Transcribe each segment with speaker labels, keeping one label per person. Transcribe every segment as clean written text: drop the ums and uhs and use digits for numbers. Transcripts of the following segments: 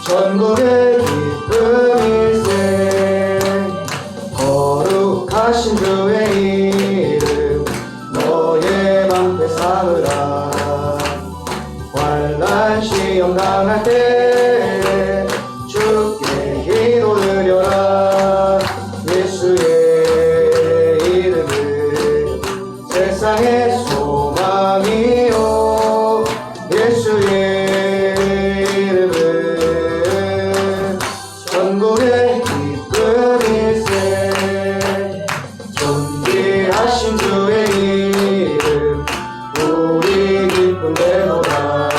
Speaker 1: 전국의 기쁨일세. 거룩하신 주의 이름 너의 방패 삼으라. 환난 시험 당할 때 주께 기도 드려라. 예수의 이름은 세상의 소망이요. 예수의 이름은 전국의 기쁨일세. 존귀하신 주의 이름 우리 기쁨 되노라.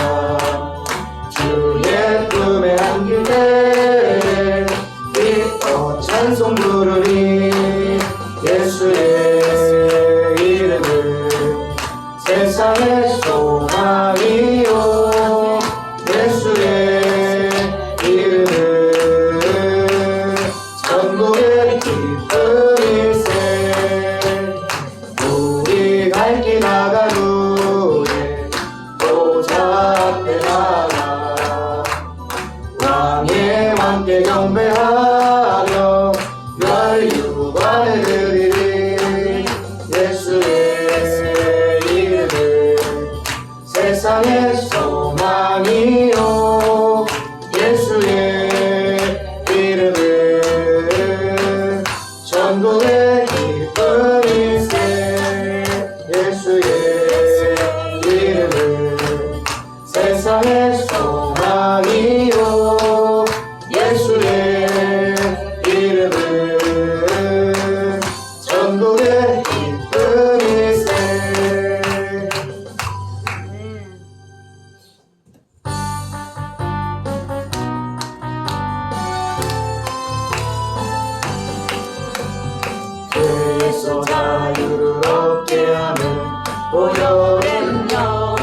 Speaker 1: 주의 품에 안길 때 기뻐 찬송 부르리. 예수의 이름은 세상의 소망이요. 예수의 이름은 전국의 기쁨일세. 우리 갈 길 나간 후에 보좌 앞에 나가 왕의 왕께 경배하며 멸류관을 드리리. 예수의 이름은 세상의 소망이요. 예수의 이름은 전국의 기쁨일세. 예수의 이름은 세상의 소망이요. 예수의 이름은 전국의 기쁨일세. 죄에서 자유를 얻게 하는 보혈은요.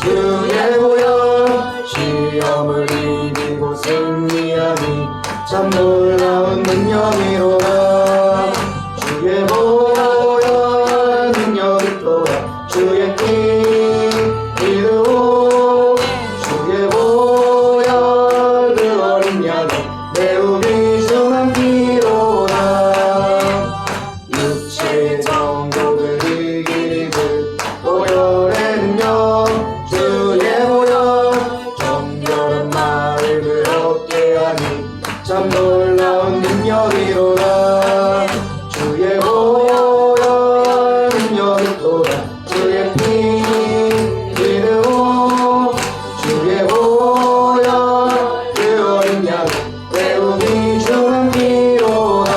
Speaker 1: 주의 보혈 시험을 이기고 승리하니 참 놀라운 능력이로다. 주의 보혈 능력이 또한 주의 피 이르오. 주의 보혈 그 어린 양은 매우 귀중한 피로다. 육체의 정욕을 이기는 보혈의 능력. 주의 보혈 정결한 마음을 얻게 하니 참 놀라운 능력이로다. 주의 보혈 능력이 또한 주의 피 이르오. 주의 보혈 그 어린 양은 매우 귀중한 피로다.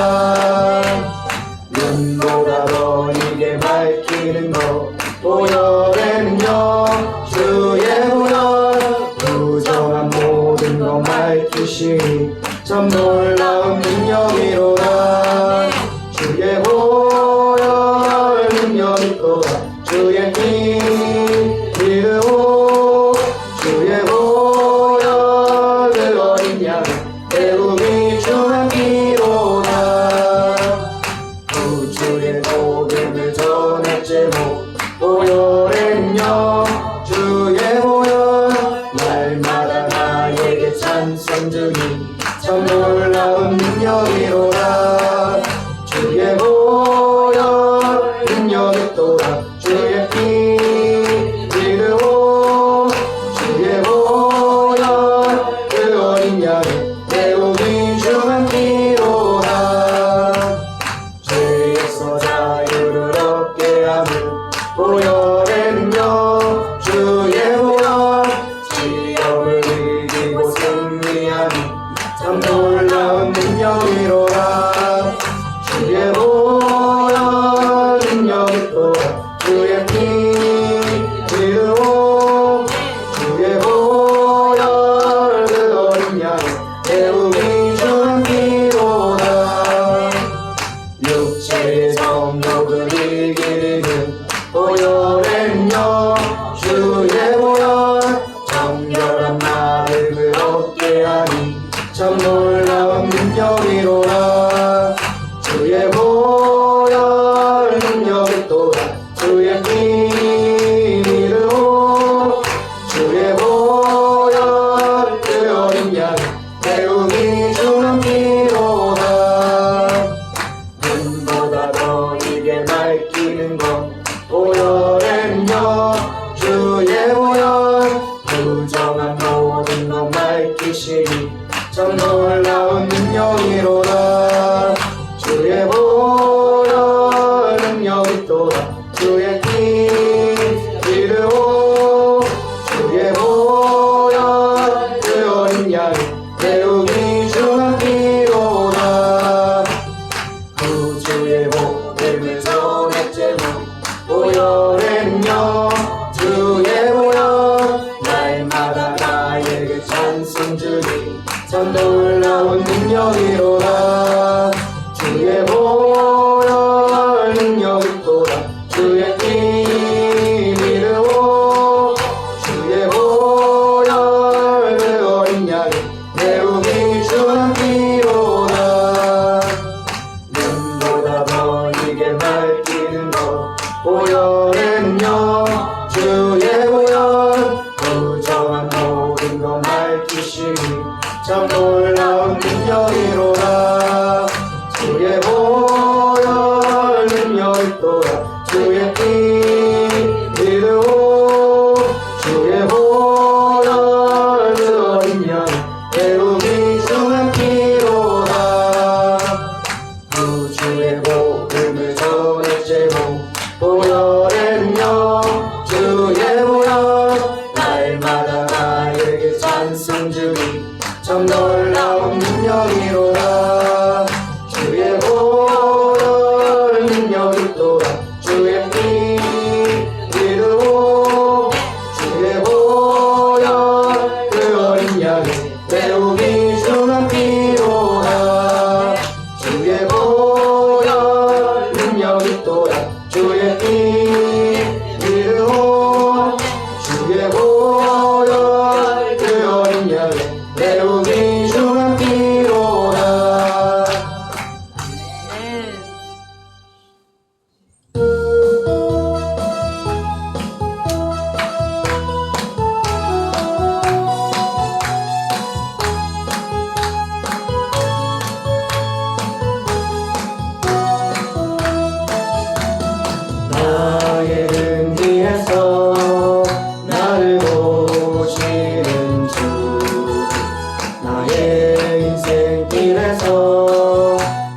Speaker 1: 눈보다 더 이게 밝히는 것 보혈의 능력. 주의 보혈 부정한 모든 것 밝히시니 참 놀라운 능력이로다. 주의 보혈 능력이 또한 주의 피 이르오. 주의 보혈 그 어린 양은 매우 귀중한 피로다. 우주의 복음을 전했제모 보혈의 능력. 주의 보혈 날마다 나에게 찬송 중이 참 놀라운 능력이로다. 주의 보혈 능력이 또한 주의 피 이르오. 주의 보혈 그 어린 양은 매우 귀중한 피로다. 죄에서 자유를 얻게 하는 보혈의 능력. 주의 보혈 시험을 이기고 승리하니 참 놀라운 능력이로다. 참 놀라운 능력이로다. 주의 보혈 능력이 또다. 주의 피 이르오. 주의 보혈 그 어린 양이 매우 귀중한 피로다. 구주의 복음을 전해 제목 보혈의 능력. 주의 보혈 날마다 나에게 찬송 주니 참 놀라운 능력이로다. 주의 보혈 능력이 또다. 주의 피 이르오. 주의 보혈 그 어린 양이 매우 귀중한 피로다. 눈보다 더 이게 밝히는 것 보혈의 능력. 주의 보혈 부정한 모든 것 밝히시니 참 놀라운 능력이로다. 주의 보혈 능력이 또다. 주의 피 이르오. 주의 보혈 그 어린 양 매우 귀중한 피로다. 구주의 복음을 전해 제목 보혈의 능력. 주의 보혈 날마다 나에게 찬송 주니 참 놀라운 능력이로다. 주의 보혈 능력이 또다. 주의 피 이르오. 주의 보혈 그 어린 양이 매우 귀중한 피로다. 주의 보혈 능력이 또다. 주의 피 이르오. 주의 보혈 그 어린 양이 매우 귀중한 피로다. 나의 등 뒤에서 나를 보시는 주. 나의 인생길에서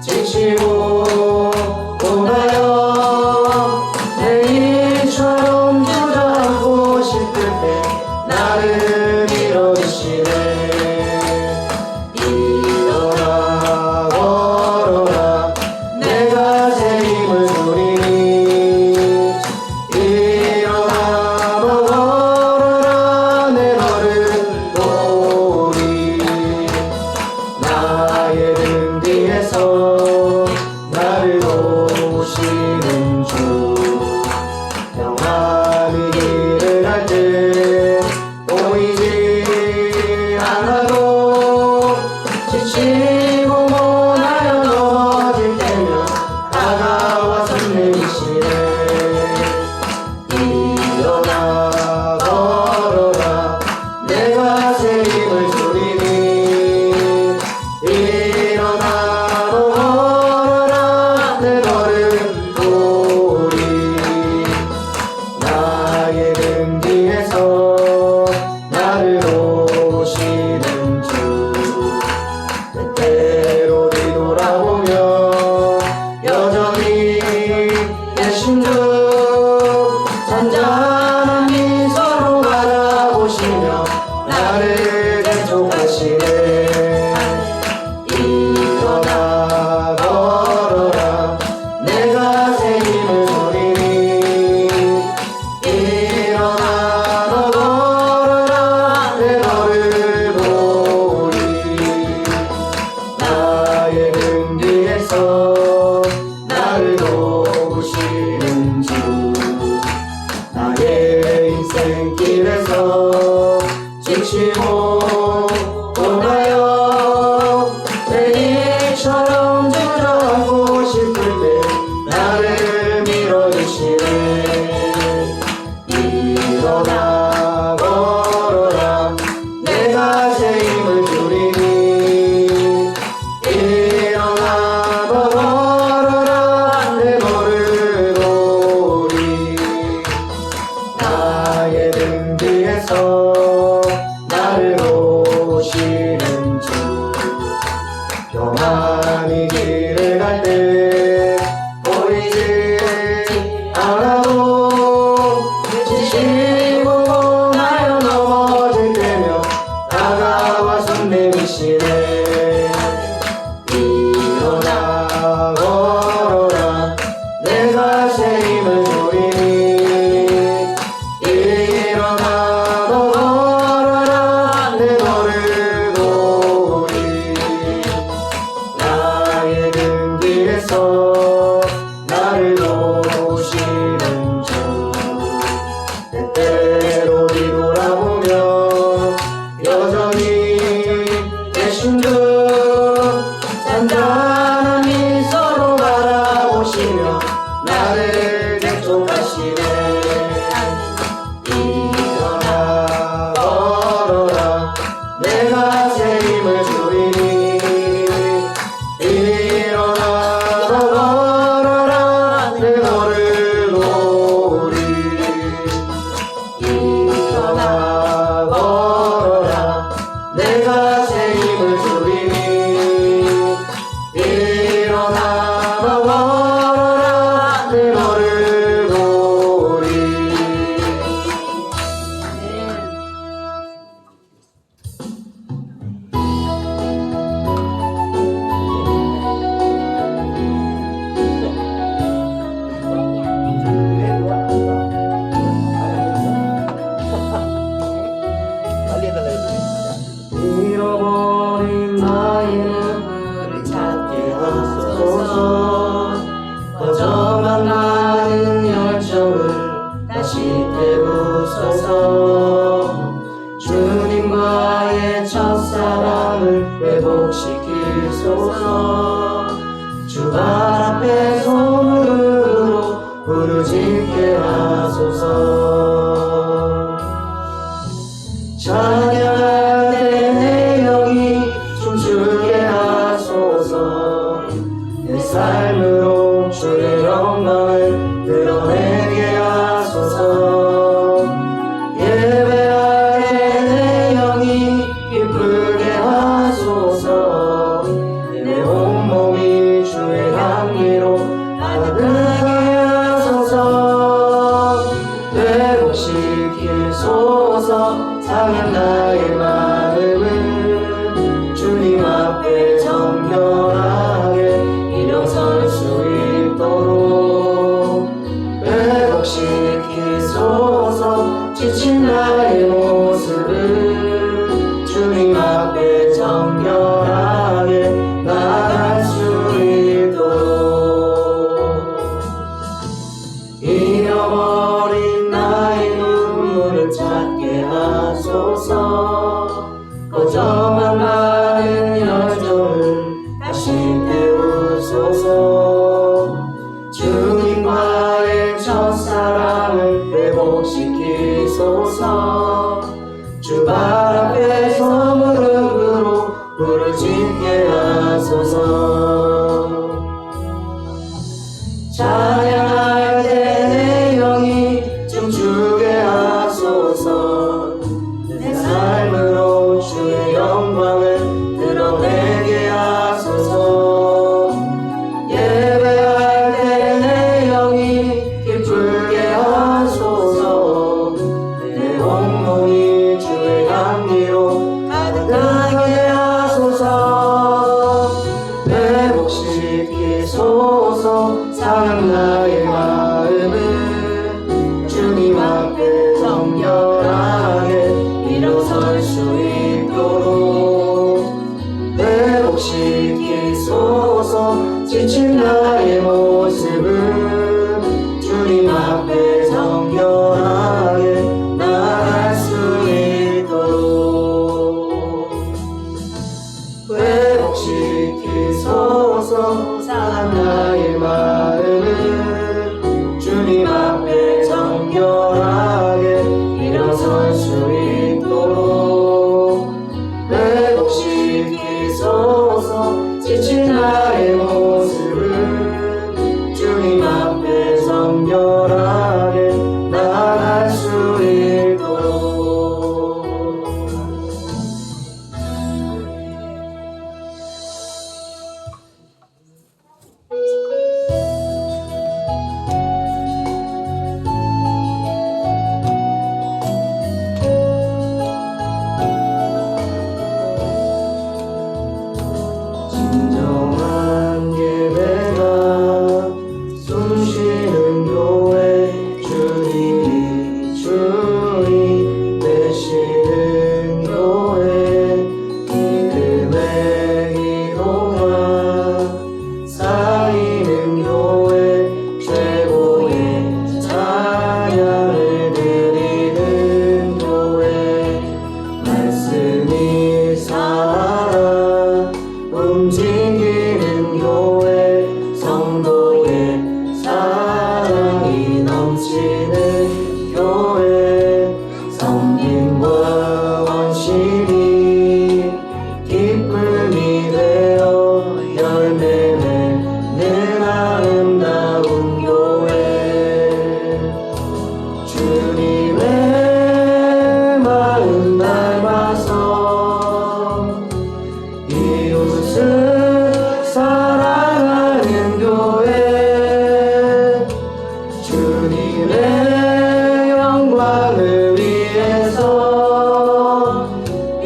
Speaker 1: 지치고 고나여 내일처럼 주저앉고 싶을 때 나를 밀어주시네. 일어나 걸어라 내가 새 힘을 주리니. 일어나 걸어라 내 너를 도우리. 나의 등 뒤에서 나를 도우시는 주. 평안히 길을 갈 때 보이지 않아도 지치고 고나여 넘어질 때면 다가와서 내미시네. 일어나 걸어라 내가 새 힘을 주리니. 일어나 걸어라 내 너를 도우리. 나의 등 뒤에서 나를 도우시는 주. 때때로 뒤돌아보며 여전히 계신 주. 잔잔한 미소로 바라보시며 나를 대속하시네. 일어나 걸어라 내가 새 힘을 주리니. 일어나 걸어라 내 너를 도우리. 나의 등 뒤에서 나를 도우시는 주. 나의 인생길에서 지치고 고나여 내일처럼 주저앉고 싶을 때 나를 밀어주시네. 일어나 걸어라 내가 새 힘을 주리니. 일어나 걸어라 내 너를 도우리. 나의 등 뒤에서 나를 도우시는 주. 여전히 계신 듯 잔잔한 미소로 바라보시며 나를 대촉하시네. 일어나 걸어라 내가 새 힘을 주리니. 일어나 걸어라 내 너를 보리. 일어나 걸어라 내가 새 힘을 주리니. 일어나 걸어라 내 너를 보리. 잃어버린 나의 눈물을 찾게 하소서. 꺼져만 가는 열정을 다시 태우소서. 주님과의 첫사랑을 회복시키소서. 주발 앞에 손으로 부르짖게 하소서. 찬양할 때 내 영이 춤추게 하소서. 내 삶으로 주의 영광을 드러내게 하소서. 예배할 때 내 영이 기쁘게 하소서. 내 온몸이 주의 향기로 가득하게 하소서. 회복시키소서. 상한 나의 마음을 주님 앞에 정결하게 일어설 수 있도록 회복시키소서. 지친 나의 모습을 주님 앞에 정결하게 나아갈 수 있도록. 잃어버린 나의 눈물을 찾게 하소서. 꺼져만 가는 열정을 다시 태우소서. 주님과의 첫사랑을 회복시키소서. 주발 앞에서 무릎으로 부르짖게 하소서. 찬양할 때 내 영이 춤추게 하소서. 내 삶으로 주의 영광을 드러내게 하소서. 예배할 때 내 영이 기쁘게 하소서. 내 온몸이 주의 향기로 가득하게 하소서. 회복시키소서. 상한 나의 마음을 주님 앞에 정결하게 일어설 수 있도록 회복시키소서. 지친 나의 모습을 주님 앞에 정결하게 나아갈 수 있도록 회복시키소서. 상한 나의 마음을 주님 앞에 정결하게 일어설 수 있도록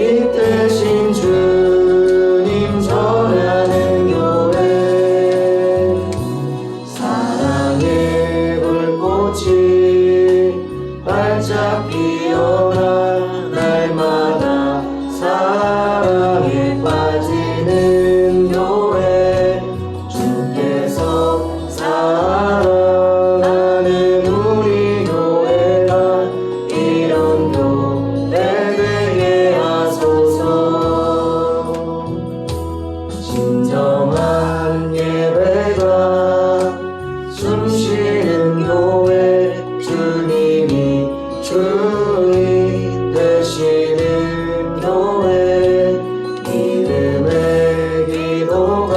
Speaker 1: 이 대신 주님 전하는 교회 사랑의 불꽃이 활짝 피어나 날마다 사랑에 빠지는 교회 주께서 사랑하는 우리 교회가 이런 교회 되게 하소서. 진정한 예배가 숨쉬는 교회 주님이 주인 되시는 교회 믿음의 기도가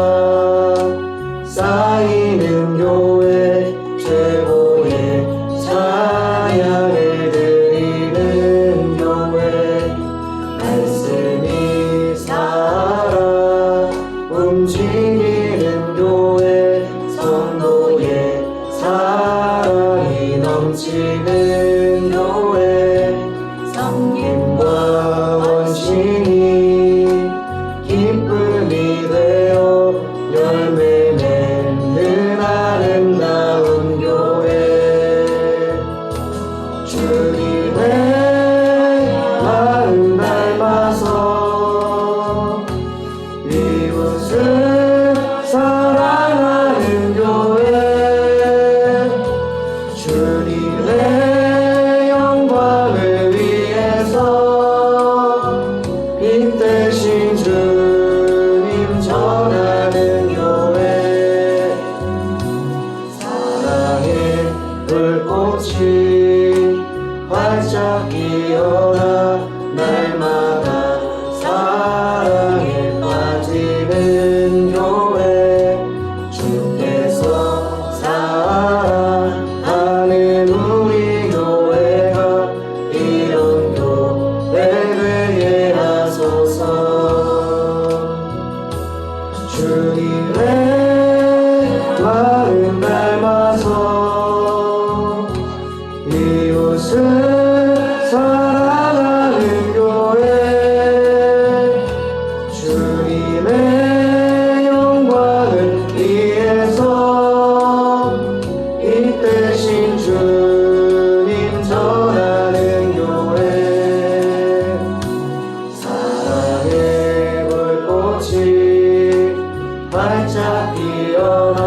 Speaker 1: 쌓이는 교회 최고의 찬양을 드리는 교회 말씀이 살아 움직이는 교회 성도의 사랑이 넘치는 교회 성김과 원신이 기쁨이 되어 열매 맺는 아름다운 교회 주님의 마음 닮아서 이웃을 사랑하는 교회 주님의 영광을 위해서 빛 대신 주님 전하는 교회 사랑의 불꽃이 활짝 피어나 날마다 사랑에 빠지는 교회 주께서 사랑하는 우리 교회가 이런 교회 되게 하소서. 주님의 마음 닮아서 이웃을 사랑하는 교회 주님의 영광을 위해서 이 대신 주님 전하는 교회 사랑의 불꽃이 활짝 피어나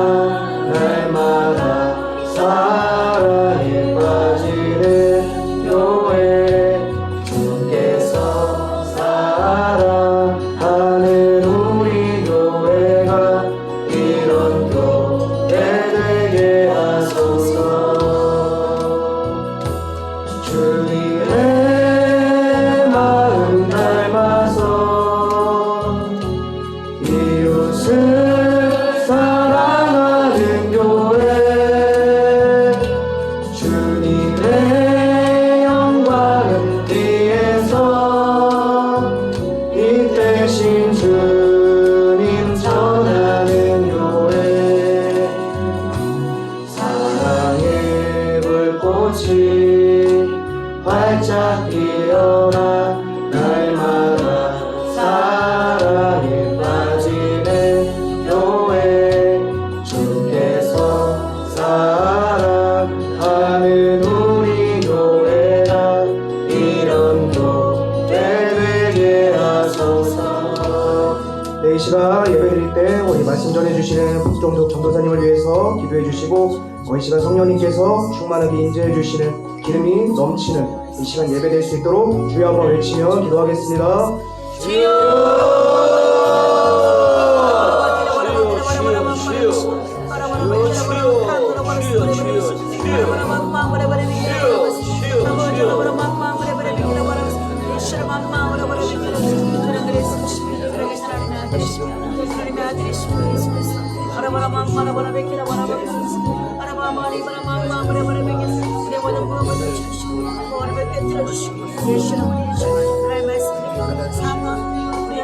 Speaker 1: 날마다 사랑에 빠지는 교회 주께서 사랑하는 우리 교회가 이런 교회 되게 하소서. 주님의 마음 닮아서 이웃을 사랑하는 교회 주님의 영광을 위해서 이 대신 주님 전하는 교회 사랑의 불꽃이 활짝 피어나 날마다 사랑에 빠지는 교회 주께서 사랑하는 우리 교회가 이런 교회 되게 하소서.
Speaker 2: 네, 이 시간 예배 드릴 때 우리 말씀 전해주시는 박종석 전도사님을 위해서 기도해 주시고 이 시간 성령님께서 충만하게 인재해 주시는 기름이 넘치는 이 시간 예배 될 수 있도록 주여 한번 외치며 기도하겠습니다.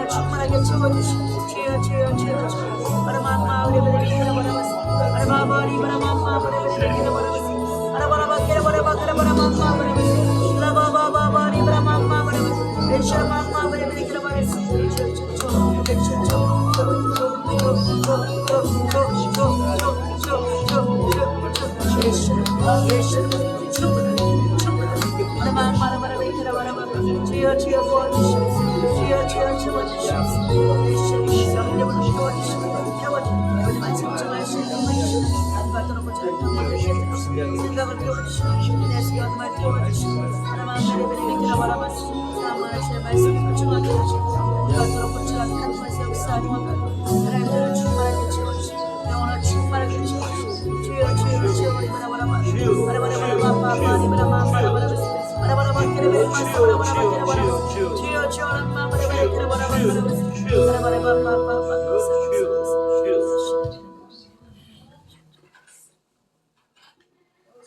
Speaker 3: 충만하게 채워주시고 주여 바라마마 우리 바라바리 바라마마 바라바리 채워주시고 내 수여만 채워주시고 하나님 예배를 믿으라 바라봤습니다. 사모하시는 말씀을 충만하게 해주시고 이것으로 고치가 큰 것에 역사하는 것 하나님들을 충만하게 채워주시고 영혼을 충만하게 채워주시고 주여 주여 주여 우리마다 바라봐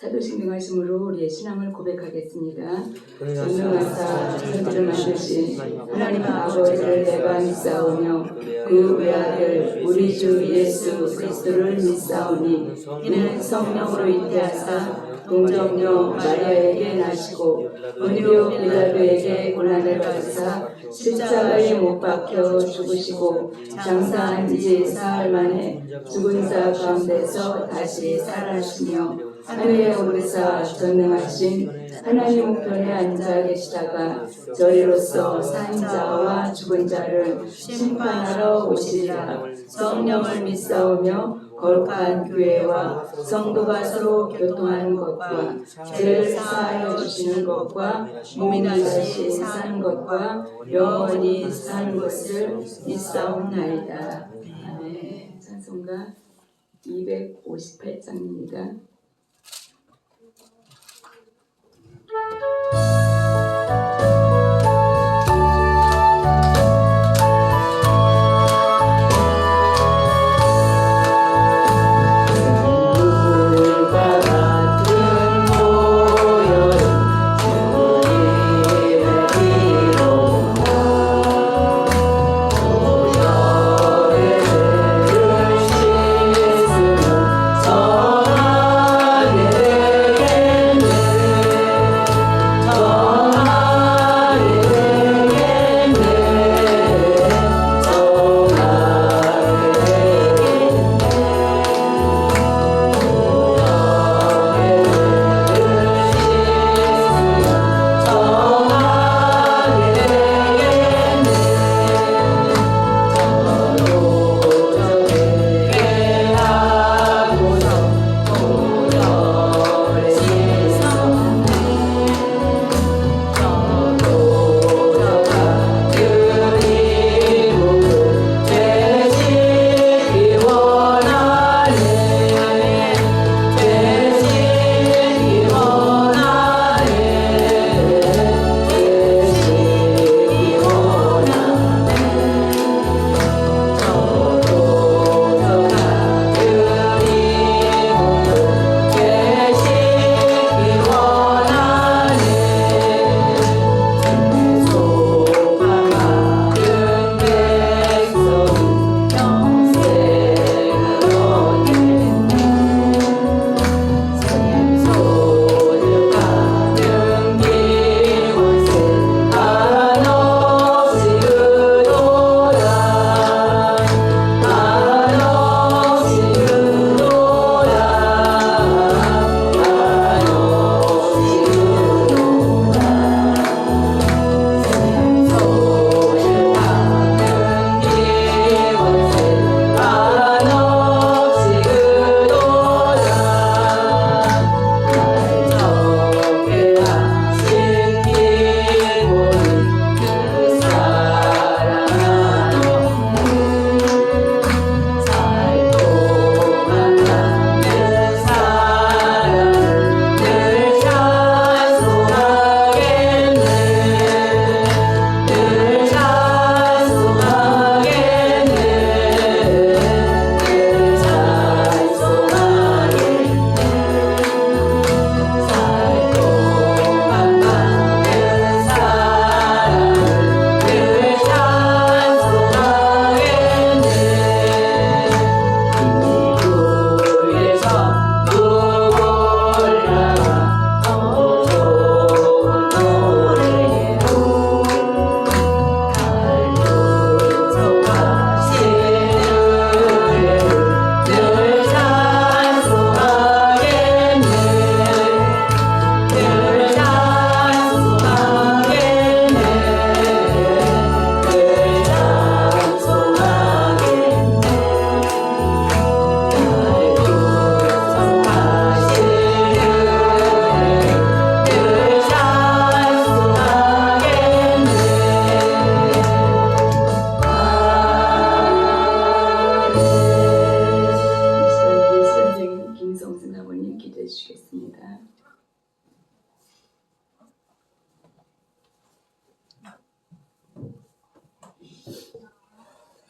Speaker 4: 사도신경 말씀으로 우리의 신앙을 고백하겠습니다. 전능하사 천지를 만드신 하나님 아버지를 내가 믿사오며 그 외아들 우리 주 예수 그리스도를 믿사오니 이는 성령으로 잉태하사 동정녀 마리아에게 나시고 본디오 빌라도에게 고난을 받으사 십자가에 못 박혀 죽으시고 장사한 지 사흘 만에 죽은 자 가운데서 다시 살아나시며 하늘에 오르사 전능하신 하나님 우편에 앉아 계시다가 저리로서 산 자와 죽은 자를 심판하러 오시리라. 성령을 믿사오며 거룩한 교회와 성도가 서로 교통하는 것과 죄를 사하여 주시는 것과 몸이 다시 사는 것과 영원히 사는 것을 믿사옵나이다. 아멘. 찬송가 258장입니다.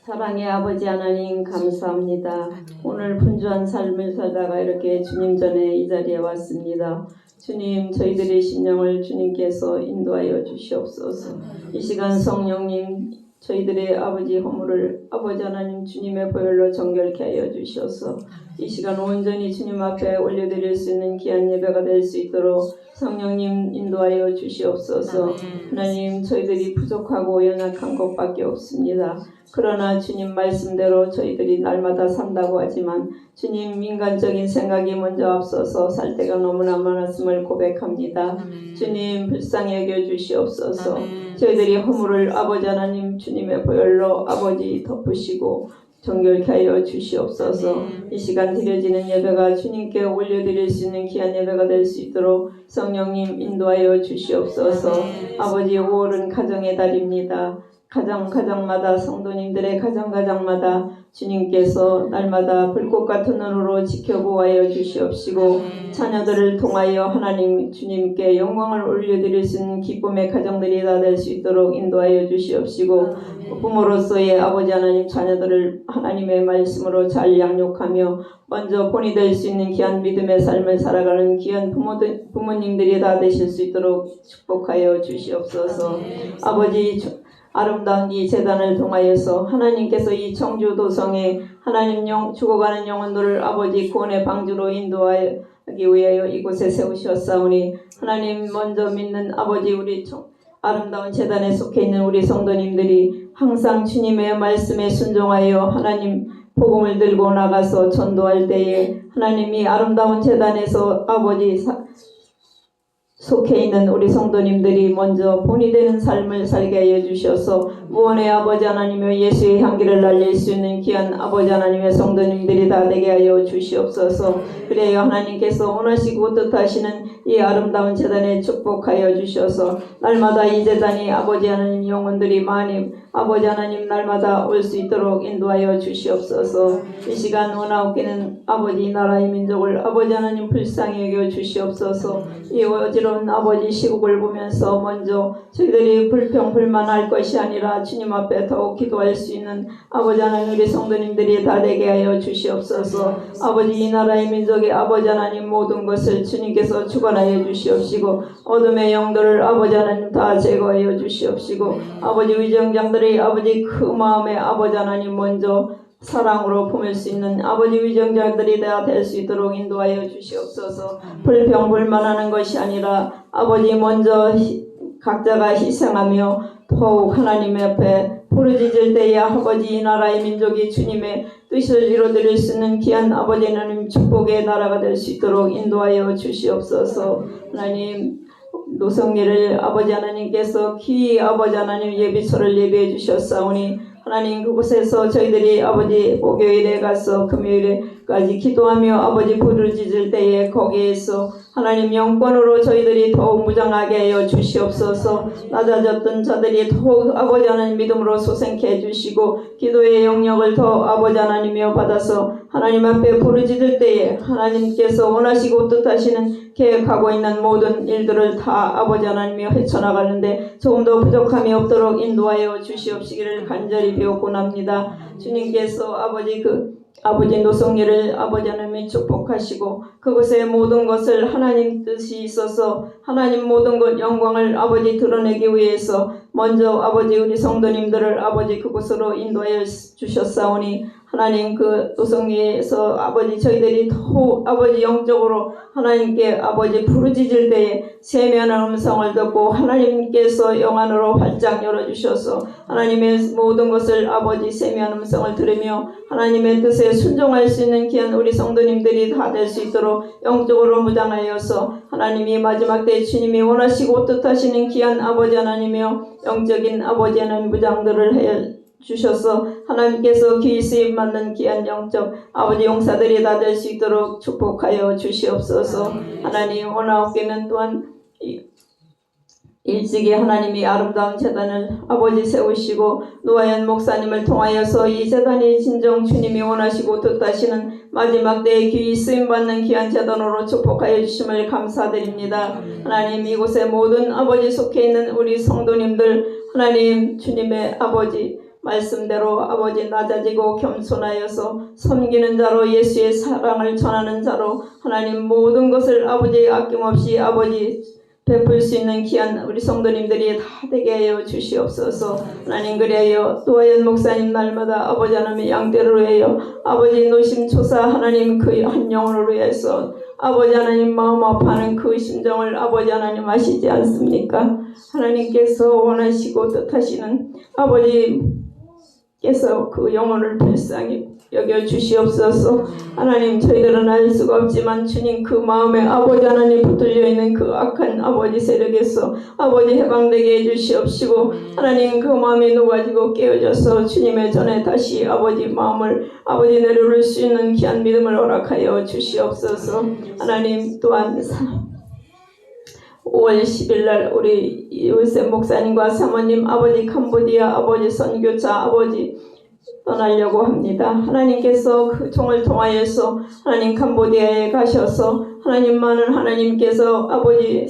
Speaker 5: 사랑의 아버지 하나님 감사합니다. 오늘 분주한 삶을 살다가 이렇게 주님 전에 이 자리에 왔습니다. 주님, 저희들의 심령을 주님께서 인도하여 주시옵소서. 이 시간 성령님, 저희들의 아버지 허물을 아버지 하나님 주님의 보혈로 정결케 하여 주셔서 이 시간 온전히 주님 앞에 올려드릴 수 있는 귀한 예배가 될 수 있도록 성령님 인도하여 주시옵소서. 하나님, 저희들이 부족하고 연약한 것밖에 없습니다. 그러나 주님 말씀대로 저희들이 날마다 산다고 하지만 주님, 인간적인 생각이 먼저 앞서서 살 때가 너무나 많았음을 고백합니다. 주님, 불쌍히 여겨 주시옵소서. 저희들이 허물을 아버지 하나님 주님의 보혈로 아버지 덮으시고 정결케 하여 주시옵소서. 이 시간 드려지는 예배가 주님께 올려드릴 수 있는 귀한 예배가 될 수 있도록 성령님 인도하여 주시옵소서. 아버지, 5월은 가정의 달입니다. 가정마다 성도님들의 가정마다 주님께서 날마다 불꽃 같은 눈으로 지켜보아여 주시옵시고 자녀들을 통하여 하나님 주님께 영광을 올려드릴 수 있는 기쁨의 가정들이 다 될 수 있도록 인도하여 주시옵시고 부모로서의 아버지 하나님 자녀들을 하나님의 말씀으로 잘 양육하며 먼저 본이 될 수 있는 귀한 믿음의 삶을 살아가는 귀한 부모님들이 다 되실 수 있도록 축복하여 주시옵소서. 아버지, 아름다운 이 제단을 통하여서 하나님께서 이 청주도성에 하나님 죽어가는 영혼들을 아버지 구원의 방주로 인도하기 위하여 이곳에 세우셨사오니 하나님 먼저 믿는 아버지 우리 아름다운 제단에 속해 있는 우리 성도님들이 항상 주님의 말씀에 순종하여 하나님 복음을 들고 나가서 전도할 때에 하나님이 아름다운 제단에서 아버지 속해 있는 우리 성도님들이 먼저 본이 되는 삶을 살게 하여 주셔서 무언의 아버지 하나님의 예수의 향기를 날릴 수 있는 귀한 아버지 하나님의 성도님들이 다 되게 하여 주시옵소서. 그래요, 하나님께서 원하시고 뜻하시는 이 아름다운 제단에 축복하여 주셔서 날마다 이 제단이 아버지 하나님 영혼들이 많이 아버지 하나님 날마다 올 수 있도록 인도하여 주시옵소서. 이 시간 원하옵기는 아버지 나라의 민족을 아버지 하나님 불쌍히 여겨 주시옵소서. 이 어지러운 아버지 시국을 보면서 먼저 저희들이 불평불만할 것이 아니라 주님 앞에 더욱 기도할 수 있는 아버지 하나님 우리 성도님들이 다 되게 하여 주시옵소서. 아버지 이 나라의 민족의 아버지 하나님 모든 것을 주님께서 주관하여 주시옵시고 어둠의 영들을 아버지 하나님 다 제거하여 주시옵시고 아버지 위정장들의 아버지 그 마음에 아버지 하나님 먼저 사랑으로 품을 수 있는 아버지 위정자들이 다 될 수 있도록 인도하여 주시옵소서. 불평불만하는 것이 아니라 아버지 먼저 각자가 희생하며 더욱 하나님 앞에 부르짖을 때에 아버지 이 나라의 민족이 주님의 뜻을 이루어드릴 수 있는 귀한 아버지 하나님 축복의 나라가 될 수 있도록 인도하여 주시옵소서. 하나님 노성리를 아버지 하나님께서 귀히 아버지 하나님 예비소를 예비해 주셨사오니 하나님 그곳에서 저희들이 아버지 목요일에 가서 금요일에까지 기도하며 아버지 부르짖을 때에 거기에서 하나님 영권으로 저희들이 더욱 무장하게 하여 주시옵소서. 낮아졌던 자들이 더욱 아버지 하나님 믿음으로 소생케 해주시고 기도의 영역을 더 아버지 하나님이여 받아서 하나님 앞에 부르짖을 때에 하나님께서 원하시고 뜻하시는 계획하고 있는 모든 일들을 다 아버지 하나님이여 헤쳐나가는데 조금 더 부족함이 없도록 인도하여 주시옵시기를 간절히 비옵곤합니다. 주님께서 아버지 노성리를 아버지 하나님이 축복하시고 그곳의 모든 것을 하나님 뜻이 있어서 하나님 모든 것 영광을 아버지 드러내기 위해서 먼저 아버지 우리 성도님들을 아버지 그곳으로 인도하여 주셨사오니 하나님 그 노성리에서 아버지 저희들이 더 아버지 영적으로 하나님께 아버지 부르짖을 때에 세미한 음성을 듣고 하나님께서 영 안으로 활짝 열어주셔서 하나님의 모든 것을 아버지 세미한 음성을 들으며 하나님의 뜻에 순종할 수 있는 귀한 우리 성도님들이 다 될 수 있도록 영적으로 무장하여서 하나님이 마지막 때 주님이 원하시고 뜻하시는 귀한 아버지 하나님이여 영적인 아버지 하나님 무장들을 해 주셔서 하나님께서 귀히 쓰임받는 귀한 영적 아버지 용사들이 다 될 수 있도록 축복하여 주시옵소서. 하나님 원하옵기는 또한 일찍이 하나님이 아름다운 제단을 아버지 세우시고 노아연 목사님을 통하여서 이 제단이 진정 주님이 원하시고 뜻하시는 마지막 때에 귀히 쓰임받는 귀한 제단으로 축복하여 주심을 감사드립니다. 하나님 이곳에 모든 아버지 속해 있는 우리 성도님들 하나님 주님의 아버지 말씀대로 아버지 낮아지고 겸손하여서 섬기는 자로 예수의 사랑을 전하는 자로 하나님 모든 것을 아버지 아낌없이 아버지 베풀 수 있는 귀한 우리 성도님들이 다 되게 하여 주시옵소서. 하나님 그리하여 또하연 목사님 날마다 아버지 하나님의 양떼를 위하여 아버지 노심초사 하나님 그 한 영혼을 위해서 아버지 하나님 마음 아파하는 그 심정을 아버지 하나님 아시지 않습니까? 하나님께서 원하시고 뜻하시는 아버지께서 그 영혼을 불쌍히 여겨 주시옵소서. 하나님 저희들은 알 수가 없지만 주님 그 마음에 아버지 하나님 붙들려 있는 그 악한 아버지 세력에서 아버지 해방되게 해주시옵시고 하나님 그 마음이 녹아지고 깨어져서 주님의 전에 다시 아버지 마음을 아버지 내려올 수 있는 귀한 믿음을 허락하여 주시옵소서. 하나님 또한 5월 10일 날 우리 요셉 목사님과 사모님 아버지 캄보디아 아버지 선교차 아버지 떠나려고 합니다. 하나님께서 그 종을 통하여서 하나님 캄보디아에 가셔서 하나님만은 하나님께서 아버지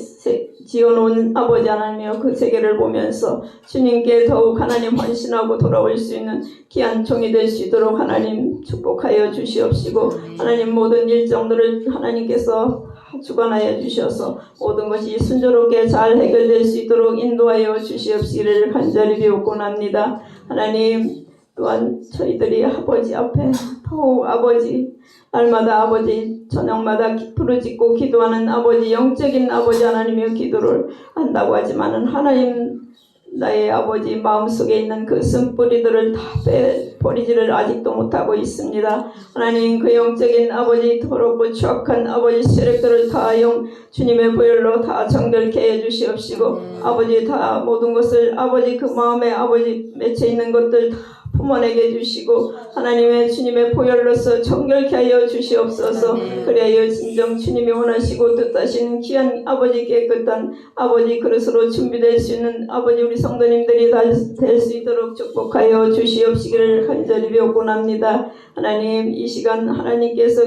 Speaker 5: 지어놓은 아버지 하나님이여 그 세계를 보면서 주님께 더욱 하나님 헌신하고 돌아올 수 있는 귀한 종이 될 수 있도록 하나님 축복하여 주시옵시고 하나님 모든 일정들을 하나님께서 주관하여 주셔서 모든 것이 순조롭게 잘 해결될 수 있도록 인도하여 주시옵시기를 간절히 비옵곤합니다. 하나님 또한 저희들이 아버지 앞에 더욱 아버지 날마다 아버지 저녁마다 부르짖고 기도하는 아버지 영적인 아버지 하나님의 기도를 한다고 하지만은 하나님 나의 아버지 마음속에 있는 그 쓴뿌리들을 다 빼버리지를 아직도 못하고 있습니다. 하나님 그 영적인 아버지 더럽고 추악한 아버지 세력들을 다 주님의 보혈로 다 정결케 해주시옵시고 아버지 다 모든 것을 아버지 그 마음에 아버지 맺혀 있는 것들 다 품어내게 해주시고 하나님의 주님의 보혈로서 정결케 하여 주시옵소서. 그래야 진정 주님이 원하시고 뜻하시는 귀한 아버지 깨끗한 아버지 그릇으로 준비될 수 있는 아버지 우리 성도님들이 다 될 수 있도록 축복하여 주시옵시기를 간절히 비옵곤합니다. 하나님 이 시간 하나님께서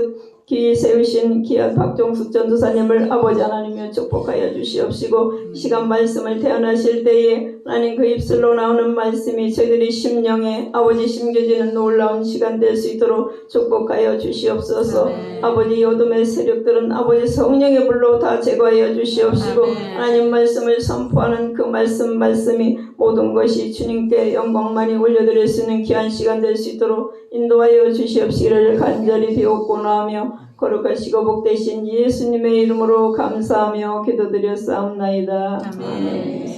Speaker 5: 기 세우신 귀한 박종숙 전도사님을 아버지 하나님이여 축복하여 주시옵시고 이 시간 말씀을 태어나실 때에 하나님 그 입술로 나오는 말씀이 저희들이 심령에 아버지 심겨지는 놀라운 시간 될 수 있도록 축복하여 주시옵소서. 아버지 어둠의 세력들은 아버지 성령의 불로 다 제거하여 주시옵시고 하나님 말씀을 선포하는 그 말씀이 모든 것이 주님께 영광만이 올려드릴 수 있는 귀한 시간 될 수 있도록 인도하여 주시옵시기를 간절히 비옵곤하며 거룩하시고 복되신 예수님의 이름으로 감사하며 기도드렸사옵나이다. 아멘.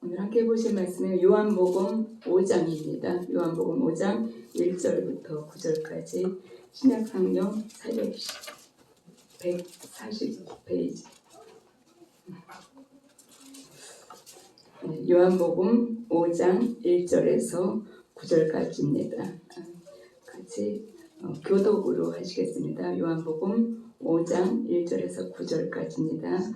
Speaker 4: 오늘 함께 보실 말씀은 요한복음 5장입니다. 요한복음 5장 1절부터 9절까지 신약성경 140페이지. 요한복음 5장 1절에서 9절까지입니다. 같이 교독으로 하시겠습니다. 요한복음 5장 1절에서 9절까지입니다.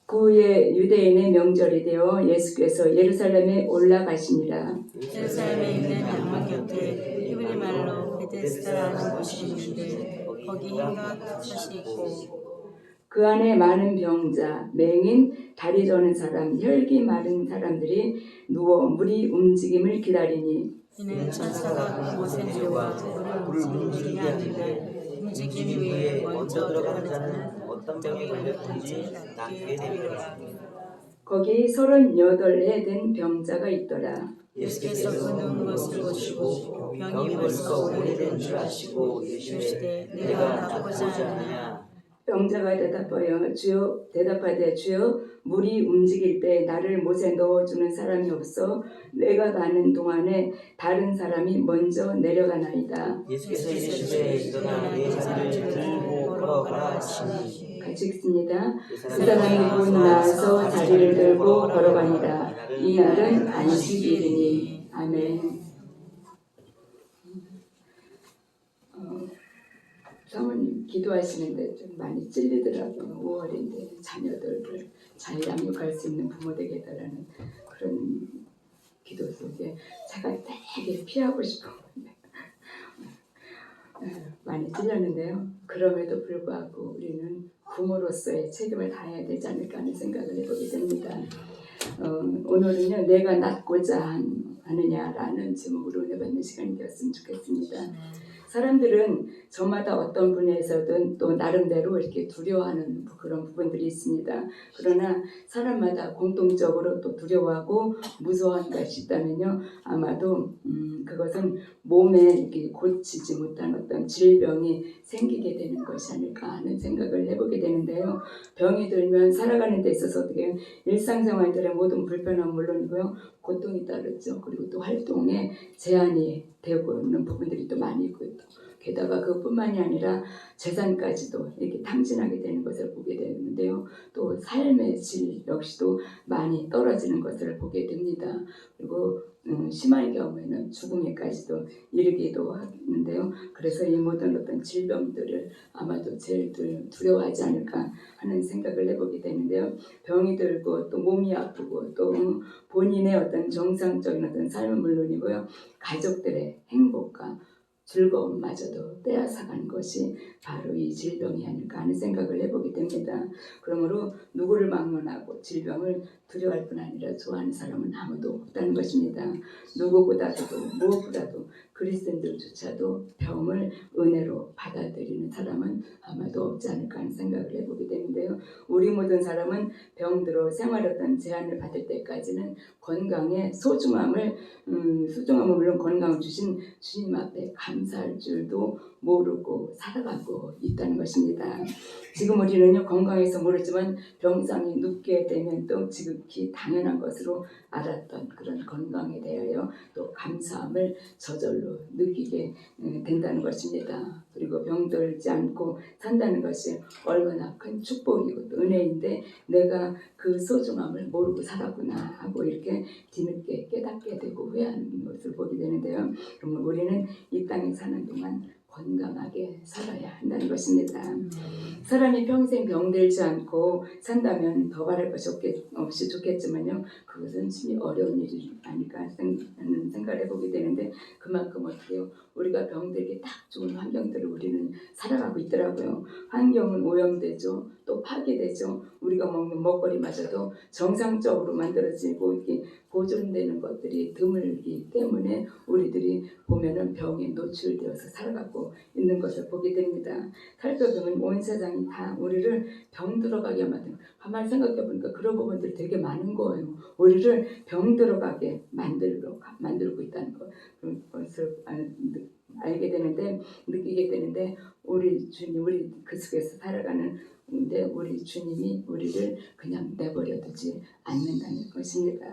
Speaker 4: 그 후에 유대인의 명절이 되어 예수께서 예루살렘에 올라가시니라.
Speaker 3: 예루살렘에 있는 양문 곁에 히브리 말로 베데스다라는 곳이 있는데 거기 흰과 젖이 있고
Speaker 4: 그 안에 많은 병자, 맹인, 다리 저는 사람, 혈기 마른 사람들이 누워 물이 움직임을 기다리니
Speaker 3: 이는 천사가 그곳에 내려와 물을 움직이게 하는데 움직임 위에 먼저 들어가는 자는 어떤 병에 걸렸든지 낫게 되리라.
Speaker 4: 거기 38해 된 병자가 있더라.
Speaker 3: 예수께서 그 누운 것을 보시고 병이 벌써 오래된 줄 아시고 이르시되 내가 나고자 하느냐.
Speaker 4: 병자가 대답하되 주여 물이 움직일 때 나를 못에 넣어주는 사람이 없어 내가 가는 동안에 다른 사람이 먼저 내려가나이다.
Speaker 1: 예수께서 이르시되 일어나 네 자리를 들고 걸어가라 하시니
Speaker 4: 같이 읽습니다. 그 사람이 곧 나와서 자리를 들고 걸어가니라. 이 날은 안식일이니. 아멘. 사모님 기도하시는데 좀 많이 찔리더라고요. 5월인데 자녀들을 잘 양육할 수 있는 부모 되게 해달라는 그런 기도 속에 제가 되게 피하고 싶은 건데 많이 찔렸는데요. 그럼에도 불구하고 우리는 부모로서의 책임을 다해야 되지 않을까 하는 생각을 해보게 됩니다. 오늘은요, 내가 낫고자 하느냐라는 제목으로 은혜받는 시간이 되었으면 좋겠습니다. 사람들은 저마다 어떤 분야에서든 또 나름대로 이렇게 두려워하는 그런 부분들이 있습니다. 그러나 사람마다 공통적으로 또 두려워하고 무서워하는 것이 있다면요, 아마도 그것은 몸에 이렇게 고치지 못한 어떤 질병이 생기게 되는 것이 아닐까 하는 생각을 해보게 되는데요. 병이 들면 살아가는 데 있어서 어떻게 일상생활들의 모든 불편함은 물론이고요, 고통이 따르죠. 그리고 또 활동에 제한이 되고 있는 부분들이 또 많이 있고요. 게다가 그뿐만이 아니라 재산까지도 이렇게 탕진하게 되는 것을 보게 되는데요. 또 삶의 질 역시도 많이 떨어지는 것을 보게 됩니다. 그리고 심한 경우에는 죽음에까지도 이르기도 하는데요. 그래서 이 모든 어떤 질병들을 아마도 제일 두려워하지 않을까 하는 생각을 해보게 되는데요. 병이 들고 또 몸이 아프고 또 본인의 어떤 정상적인 어떤 삶은 물론이고요, 가족들의 행복과 즐거움마저도 빼앗아가는 것이 바로 이 질병이 아닐까 하는 생각을 해보게 됩니다. 그러므로 누구를 막론하고 질병을 두려워할 뿐 아니라 좋아하는 사람은 아무도 없다는 것입니다. 누구보다도 무엇보다도 그리스도인들조차도 병을 은혜로 받아들이는 사람은 아마도 없지 않을까 하는 생각을 해보게 되는데요. 우리 모든 사람은 병들어 생활 어떤 제한을 받을 때까지는 건강의 소중함을 물론 건강을 주신 주님 앞에 감사할 줄도 모르고 살아가고 있다는 것입니다. 지금 우리는요, 건강해서 모르지만 병상이 눕게 되면 또 지극히 당연한 것으로 알았던 그런 건강에 대하여 또 감사함을 저절로 느끼게 된다는 것입니다. 그리고 병들지 않고 산다는 것이 얼마나 큰 축복이고 또 은혜인데 내가 그 소중함을 모르고 살았구나 하고 이렇게 뒤늦게 깨닫게 되고 후회하는 것을 보게 되는데요. 그러면 우리는 이 땅에 사는 동안 건강하게 살아야 한다는 것입니다. 사람이 평생 병들지 않고 산다면 더 바랄 것이 없이 좋겠지만요, 그것은 심히 어려운 일이 아닐까 하는 생각을 해보게 되는데, 그만큼 어때요? 우리가 병들기 딱 좋은 환경들을 우리는 살아가고 있더라고요. 환경은 오염되죠, 또 파괴되죠. 우리가 먹는 먹거리마저도 정상적으로 만들어지고 이렇게 보존되는 것들이 드물기 때문에 우리들이 보면은 병에 노출되어서 살아가고 있는 것을 보게 됩니다. 살펴보면 온 세상이 다 우리를 병 들어가게 만드는, 가만히 생각해 보니까 그런 부분들이 되게 많은 거예요. 우리를 병 들어가게 만들고 있다는 것을 알게 되는데, 느끼게 되는데, 우리 주님, 우리 그 속에서 살아가는 근데 우리 주님이 우리를 그냥 내버려두지 않는다는 것입니다.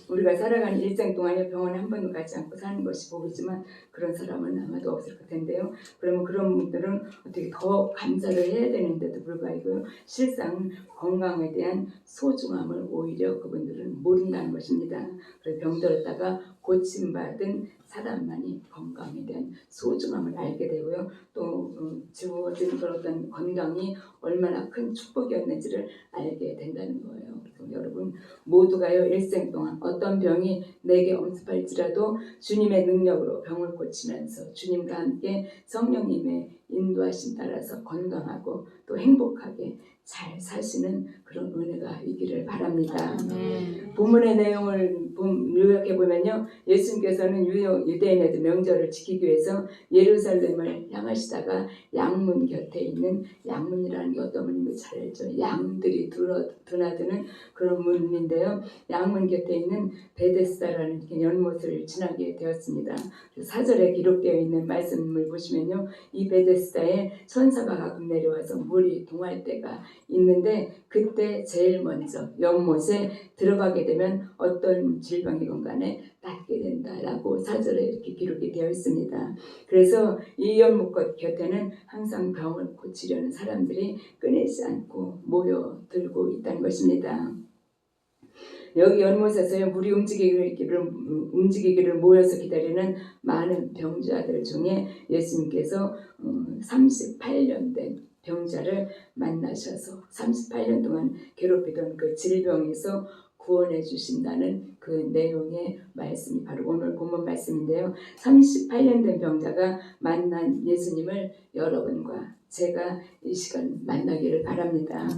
Speaker 4: 우리가 살아가는 일생 동안에 병원에 한 번도 가지 않고 사는 것이 복이지만 그런 사람은 아마도 없을 텐데요. 그러면 그런 분들은 어떻게 더 감사를 해야 되는데도 불구하고 실상 건강에 대한 소중함을 오히려 그분들은 모른다는 것입니다. 그래서 병들었다가 고침받은 사람만이 건강에 대한 소중함을 알게 되고요. 또 주어진 그런 어떤 건강이 얼마나 큰 축복이었는지를 알게 된다는 거예요. 그래서 여러분 모두가요, 일생 동안 어떤 병이 내게 엄습할지라도 주님의 능력으로 병을 고치면서 주님과 함께 성령님의 인도하심 따라서 건강하고 또 행복하게 잘 사시는 그런 은혜가 있기를 바랍니다. 본문의 내용을 요약해 보면요, 예수님께서는 유대인의 명절을 지키기 위해서 예루살렘을 향하시다가 양문 곁에 있는, 양문이라는 게 어떤 문인지 잘 알죠? 양들이 드나드는 그런 문인데요. 양문 곁에 있는 베데스다라는 연못을 지나게 되었습니다. 4절에 기록되어 있는 말씀을 보시면요, 이 베데스다에 천사가 가끔 내려와서 물이 동할 때가 있는데, 그때 제일 먼저 연못에 들어가게 되면 어떤 질병이건 간에 낫게 된다라고 4절에 이렇게 기록이 되어 있습니다. 그래서 이 연못 곁에는 항상 병을 고치려는 사람들이 끊이지 않고 모여들고 있다는 것입니다. 여기 연못에서 물이 움직이기를 모여서 기다리는 많은 병자들 중에 예수님께서 38년 된 병자를 만나셔서 38년 동안 괴롭히던 그 질병에서 구원해 주신다는 그 내용의 말씀이 바로 오늘 본문 말씀인데요. 38년 된 병자가 만난 예수님을 여러분과 제가 이 시간 만나기를 바랍니다.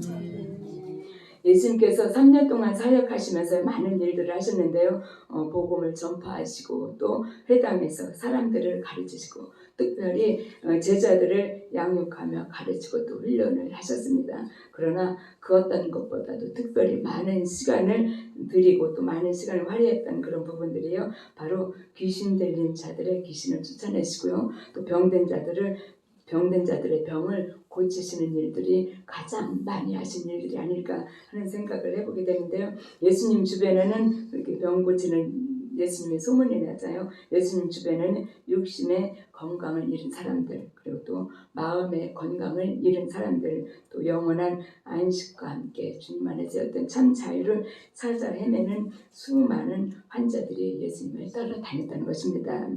Speaker 4: 예수님께서 3년 동안 사역하시면서 많은 일들을 하셨는데요. 복음을 전파하시고 또 회당에서 사람들을 가르치시고 특별히 제자들을 양육하며 가르치고 또 훈련을 하셨습니다. 그러나 그 어떤 것보다도 특별히 많은 시간을 드리고 또 많은 시간을 활용했던 그런 부분들이요. 바로 귀신 들린 자들의 귀신을 쫓아내시고요. 또 병든 자들의 병을 고치시는 일들이 가장 많이 하신 일들이 아닐까 하는 생각을 해보게 되는데요. 예수님 주변에는 이렇게 병 고치는 예수님의 소문이 나잖아요. 예수님 주변에는 육신의 건강을 잃은 사람들, 그리고 또 마음의 건강을 잃은 사람들, 또 영원한 안식과 함께 주님 안에서 어떤 참 자유를 찾아 헤매는 수많은 환자들이 예수님을 따라다녔다는 것입니다.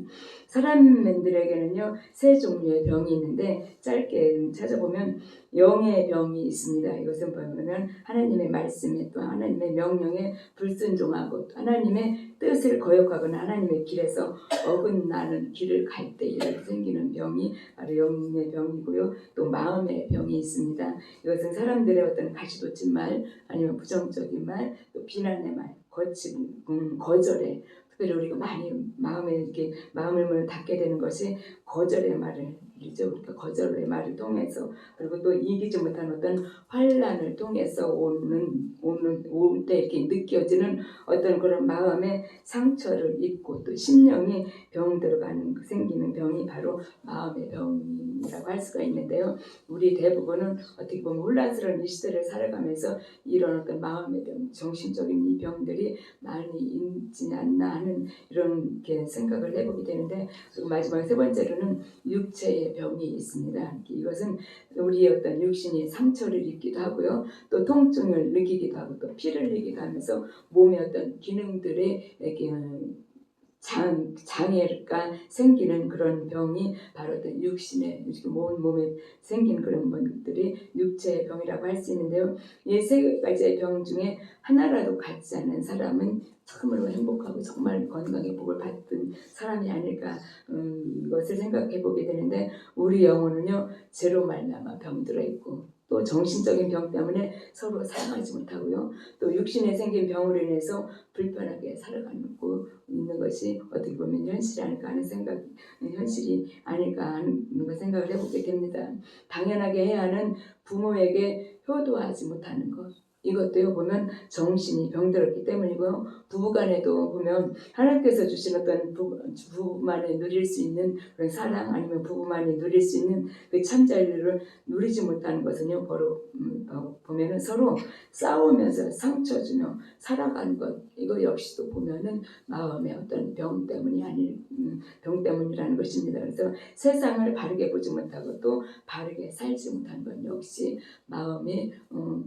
Speaker 4: 사람들에게는요, 세 종류의 병이 있는데 짧게 찾아보면 영의 병이 있습니다. 이것은 보면 하나님의 말씀에 또 하나님의 명령에 불순종하고 또 하나님의 뜻을 거역하거나 하나님의 길에서 어긋나는 길을 갈 때 생기는 병이 바로 영의 병이고요. 또 마음의 병이 있습니다. 이것은 사람들의 어떤 가시돋친 말 아니면 부정적인 말, 또 비난의 말, 거친 거절에 특별히 우리가 많이 마음을 문을 닫게 되는 것이 거절의 말을 우리가 거절의 말을 통해서 그리고 또 이기지 못한 어떤 환란을 통해서 올 때 이렇게 느껴지는 어떤 그런 마음의 상처를 입고 또 심령이 병들어 생기는 병이 바로 마음의 병이라고 할 수가 있는데요. 우리 대부분은 어떻게 보면 혼란스러운 이 시대를 살아가면서 이런 어떤 마음의 병, 정신적인 이 병들이 많이 있지 않나 하는 이런 생각을 해보게 되는데 그리고 마지막 세 번째로는 육체의 병이 있습니다. 이것은 우리의 어떤 육신이 상처를 입기도 하고요. 또 통증을 느끼기도 하고 또 피를 흘리기도 하면서 몸의 어떤 기능들의 장애가 생기는 그런 병이 바로 어떤 육신의 몸에 생긴 그런 것들이 육체의 병이라고 할 수 있는데요. 이 세 가지의 병 중에 하나라도 갖지 않은 사람은 참으로 행복하고 정말 건강의 복을 받은 사람이 아닐까 이것을 생각해 보게 되는데 우리 영혼은요 죄로 말미암아 병들어 있고 또 정신적인 병 때문에 서로 사랑하지 못하고요. 또 육신에 생긴 병으로 인해서 불편하게 살아가고 있는 것이 어떻게 보면 현실이 아닐까 하는 생각을 해보게 됩니다. 당연하게 해야 하는 부모에게 효도하지 못하는 것. 이것도요 보면 정신이 병들었기 때문이고요. 부부간에도 보면 하나님께서 주신 어떤 부부만이 누릴 수 있는 그런 사랑 아니면 부부만이 누릴 수 있는 그 참 자유를 누리지 못하는 것은요 바로 보면은 서로 싸우면서 상처 주며 살아가는 것 이거 역시도 보면은 마음의 어떤 병 때문이라는 것입니다. 그래서 세상을 바르게 보지 못하고 또 바르게 살지 못하는 것 역시 마음이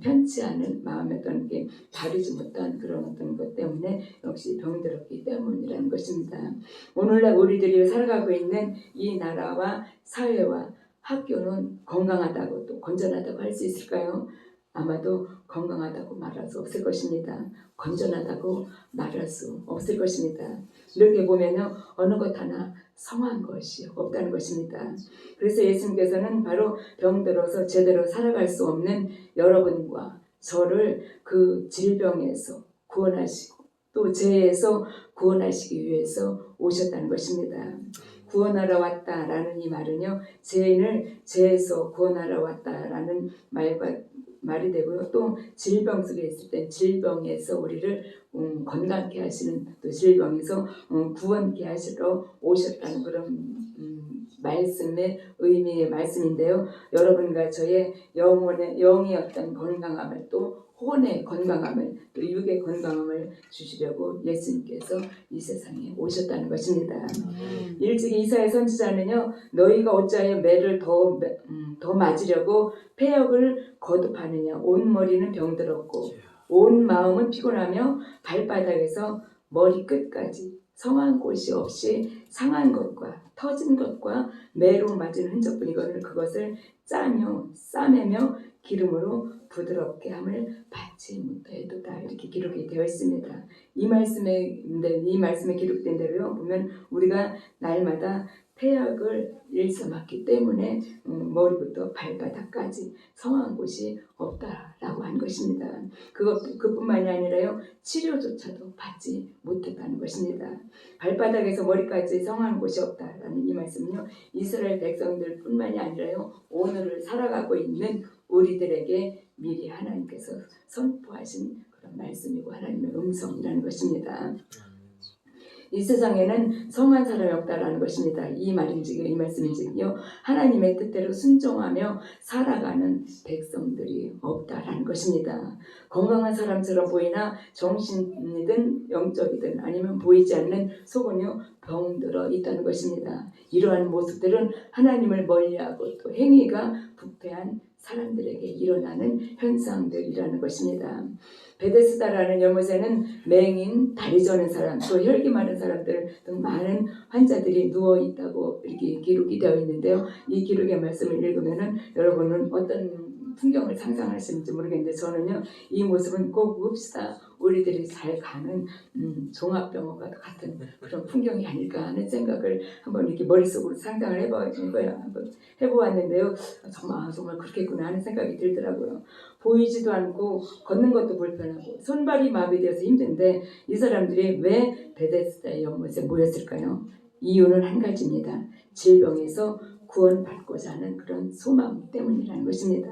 Speaker 4: 편치 않은 마음의 어떤 게 바르지 못한 그런 어떤 것 때문에 역시 병들었기 때문이라는 것입니다. 오늘날 우리들이 살아가고 있는 이 나라와 사회와 학교는 건강하다고 또 건전하다고 할 수 있을까요? 아마도 건강하다고 말할 수 없을 것입니다. 건전하다고 말할 수 없을 것입니다. 이렇게 보면요 어느 것 하나 성한 것이 없다는 것입니다. 그래서 예수님께서는 바로 병들어서 제대로 살아갈 수 없는 여러분과 저를 그 질병에서 구원하시고 또 죄에서 구원하시기 위해서 오셨다는 것입니다. 구원하러 왔다라는 이 말은요 죄인을 죄에서 구원하러 왔다라는 말이 되고요. 또 질병 속에 있을 때 질병에서 우리를 건강케 하시는 또 질병에서 구원케 하시러 오셨다는 그런 말씀의 의미의 말씀인데요. 여러분과 저의 영의 어떤 건강함을 또 혼의 건강함을 또 육의 건강함을 주시려고 예수님께서 이 세상에 오셨다는 것입니다. 일찍이 이사야 선지자는요 너희가 어찌하여 매를 더 맞으려고 폐역을 거듭하느냐 온 머리는 병들었고 온 마음은 피곤하며 발바닥에서 머리 끝까지 성한 곳이 없이 상한 것과 터진 것과 매로 맞은 흔적뿐이거늘 그것을 싸매며 기름으로 부드럽게 함을 받지 못하였도다. 이렇게 기록이 되어 있습니다. 이 말씀에 기록된 대로요. 보면 우리가 날마다 태약을 일삼았기 때문에 머리부터 발바닥까지 성한 곳이 없다라고 한 것입니다. 그뿐만이 아니라요. 치료조차도 받지 못했다는 것입니다. 발바닥에서 머리까지 성한 곳이 없다라는 이 말씀은요. 이스라엘 백성들뿐만이 아니라요. 오늘을 살아가고 있는 우리들에게 미리 하나님께서 선포하신 그런 말씀이고 하나님의 음성이라는 것입니다. 이 세상에는 성한 사람이 없다라는 것입니다. 이 말씀인지요. 하나님의 뜻대로 순종하며 살아가는 백성들이 없다라는 것입니다. 건강한 사람처럼 보이나 정신이든 영적이든 아니면 보이지 않는 속은요 병들어 있다는 것입니다. 이러한 모습들은 하나님을 멀리하고 또 행위가 부패한 사람들에게 일어나는 현상들이라는 것입니다. 베데스다라는 연못에는 맹인, 다리 저는 사람, 또 혈기 많은 사람들 등 많은 환자들이 누워 있다고 이렇게 기록이 되어 있는데요. 이 기록의 말씀을 읽으면은 여러분은 어떤 풍경을 상상하시는지 모르겠는데 저는요 이 모습은 꼭 흡사 우리들이 잘 가는 종합병원과 같은 그런 풍경이 아닐까 하는 생각을 한번 이렇게 머릿속으로 상상을 해보았는데요. 정말 그렇겠구나 하는 생각이 들더라고요. 보이지도 않고 걷는 것도 불편하고 손발이 마비되어서 힘든데 이 사람들이 왜 베데스다 연못에 모였을까요? 이유는 한 가지입니다. 질병에서 구원받고자 하는 그런 소망 때문이라는 것입니다.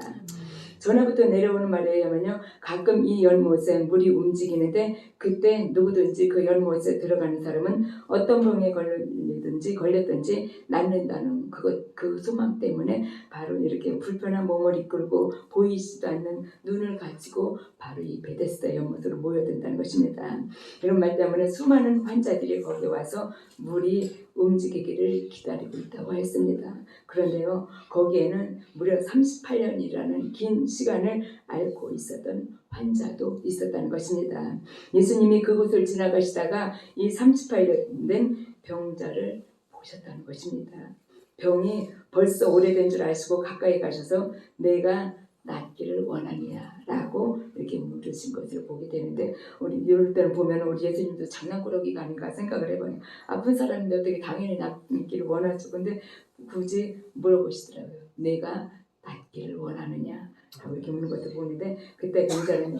Speaker 4: 전에부터 내려오는 말에 의하면요. 가끔 이 연못에 물이 움직이는데 그때 누구든지 그 연못에 들어가는 사람은 어떤 병에 걸렸든지 낫는다는 그 소망 때문에 바로 이렇게 불편한 몸을 이끌고 보이지도 않는 눈을 가지고 바로 이 베데스다 연못으로 모여든다는 것입니다. 이런 말 때문에 수많은 환자들이 거기에 와서 물이 움직이기를 기다리고 있다고 했습니다. 그런데요. 거기에는 무려 38년이라는 긴 시간을 앓고 있었던 환자도 있었다는 것입니다. 예수님이 그곳을 지나가시다가 이 38년 된 병자를 보셨다는 것입니다. 병이 벌써 오래된 줄 아시고 가까이 가셔서 내가 낫기를 원하느냐라고 이렇게 물으신 것을 보게 되는데 우리 이럴 때는 보면 우리 예수님도 장난꾸러기가 아닌가 생각을 해봐요. 아픈 사람인데 어떻게 당연히 낫기를 원하죠. 근데 굳이 물어보시더라고요. 내가 낫기를 원하느냐 라고 이렇게 묻는 것을 보는데 그때 병자는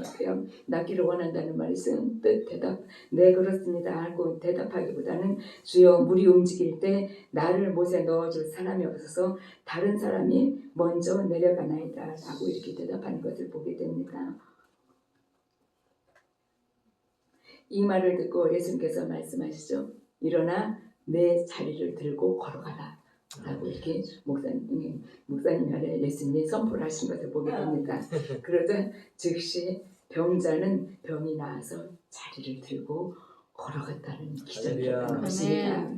Speaker 4: 낫기를 원한다는 말이 쓴 뜻 대답 네 그렇습니다 하고 대답하기보다는 주여 물이 움직일 때 나를 못에 넣어줄 사람이 없어서 다른 사람이 먼저 내려가나이다 라고 이렇게 대답하는 것을 보게 됩니다. 이 말을 듣고 예수님께서 말씀하시죠. 일어나 내 자리를 들고 걸어가라 라고 이렇게 목사님 아래 예수님이 선포를 하신 것을 보게 됩니다. 그러자 즉시 병자는 병이 나아서 자리를 들고 걸어갔다는 기적이라는 것입니다.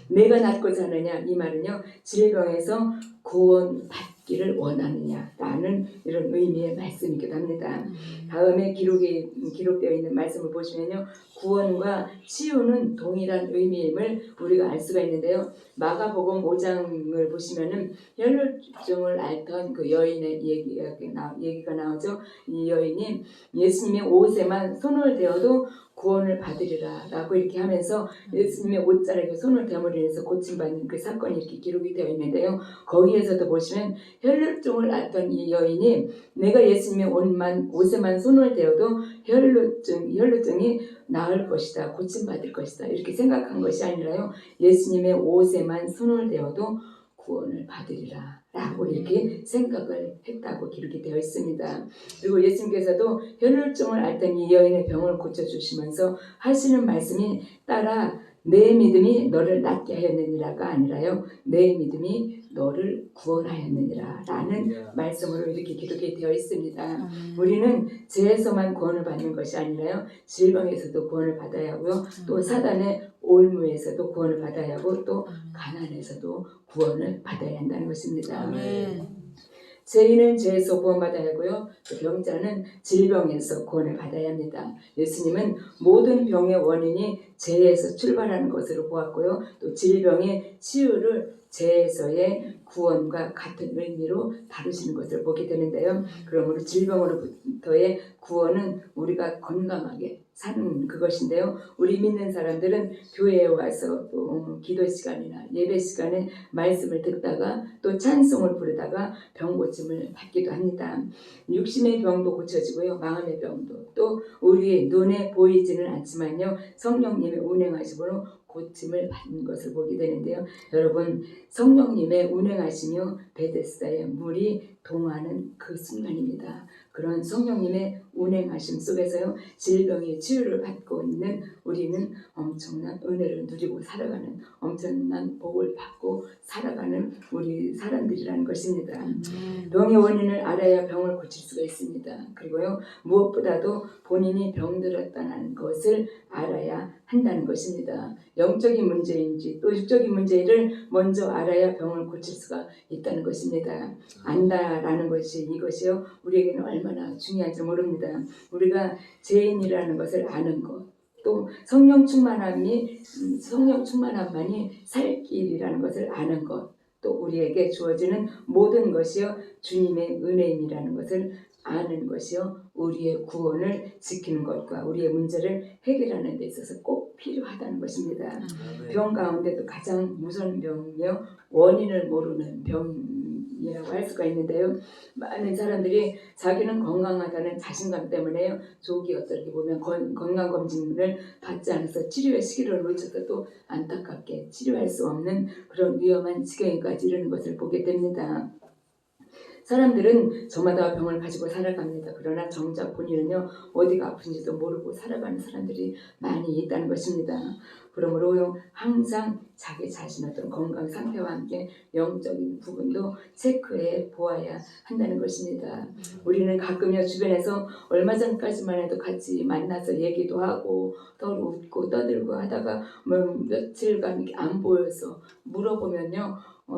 Speaker 4: 내가 낫고자 하느냐 이 말은요 질병에서 구원받기를 원하느냐라는 이런 의미의 말씀이기도 합니다. 다음에 기록되어 있는 말씀을 보시면요 구원과 치유는 동일한 의미임을 우리가 알 수가 있는데요. 마가복음 5장을 보시면은 혈루증을 앓던 그 여인의 얘기가 나오죠. 이 여인이 예수님의 옷에만 손을 대어도 구원을 받으리라 라고 이렇게 하면서 예수님의 옷자락에 손을 대므로 인해서 고침받는 그 사건이 이렇게 기록이 되어 있는데요. 거기에서도 보시면 혈루증을 앓던 이 여인이 내가 예수님의 옷에만 손을 대어도 혈루증이 나을 것이다. 고침받을 것이다. 이렇게 생각한 것이 아니라요. 예수님의 옷에만 손을 대어도 구원을 받으리라 라고 이렇게 생각을 했다고 기록이 되어 있습니다. 그리고 예수님께서도 혈루증을 앓던 이 여인의 병을 고쳐주시면서 하시는 말씀이 따라 내 믿음이 너를 낫게 하였느니라가 아니라요. 내 믿음이 너를 구원하였느니라 라는 말씀으로 이렇게 기록이 되어 있습니다. 우리는 죄에서만 구원을 받는 것이 아니라요. 질병에서도 구원을 받아야 하고요. 또 사단의 올무에서도 구원을 받아야 하고 또 가난에서도 구원을 받아야 한다는 것입니다.
Speaker 3: 아멘.
Speaker 4: 죄인은 죄에서 구원받아야 하고요. 또 병자는 질병에서 구원을 받아야 합니다. 예수님은 모든 병의 원인이 죄에서 출발하는 것으로 보았고요. 또 질병의 치유를 죄에서의 구원과 같은 의미로 다루시는 것을 보게 되는데요. 그러므로 질병으로부터의 구원은 우리가 건강하게 사는 그것인데요. 우리 믿는 사람들은 교회에 와서 또 기도 시간이나 예배 시간에 말씀을 듣다가 또 찬송을 부르다가 병 고침을 받기도 합니다. 육신의 병도 고쳐지고요. 마음의 병도 또 우리의 눈에 보이지는 않지만요. 성령님의 운행하심으로 고침을 받는 것을 보게 되는데요. 여러분 성령님의 운행하시며 베데스다의 물이 동하는 그 순간입니다. 그런 성령님의 운행하심 속에서요. 질병의 치유를 받고 있는 우리는 엄청난 은혜를 누리고 살아가는 엄청난 복을 받고 살아가는 우리 사람들이라는 것입니다. 병의 원인을 알아야 병을 고칠 수가 있습니다. 그리고요. 무엇보다도 본인이 병들었다는 것을 알아야 한다는 것입니다. 영적인 문제인지 또 육적인 문제를 먼저 알아야 병을 고칠 수가 있다는 것입니다. 안다라는 것이 이것이요. 우리에게는 얼마나 중요한지 모릅니다. 우리가 죄인이라는 것을 아는 것, 또 성령 충만함만이 살 길이라는 것을 아는 것, 또 우리에게 주어지는 모든 것이요 주님의 은혜임이라는 것을 아는 것이요 우리의 구원을 지키는 것과 우리의 문제를 해결하는 데 있어서 꼭 필요하다는 것입니다. 병 가운데도 가장 무서운 병이요 원인을 모르는 병이라고 할 수가 있는데요. 많은 사람들이 자기는 건강하다는 자신감 때문에요. 조기 어떻게 보면 건강검진을 받지 않아서 치료의 시기를 놓쳐서 또 안타깝게 치료할 수 없는 그런 위험한 지경에까지 이르는 것을 보게 됩니다. 사람들은 저마다 병을 가지고 살아갑니다. 그러나 정작 본인은요 어디가 아픈지도 모르고 살아가는 사람들이 많이 있다는 것입니다. 그러므로 항상 자기 자신의 어떤 건강 상태와 함께 영적인 부분도 체크해 보아야 한다는 것입니다. 우리는 가끔요 주변에서 얼마 전까지만 해도 같이 만나서 얘기도 하고 서로 웃고 떠들고 하다가 며칠간 이렇게 안 보여서 물어보면요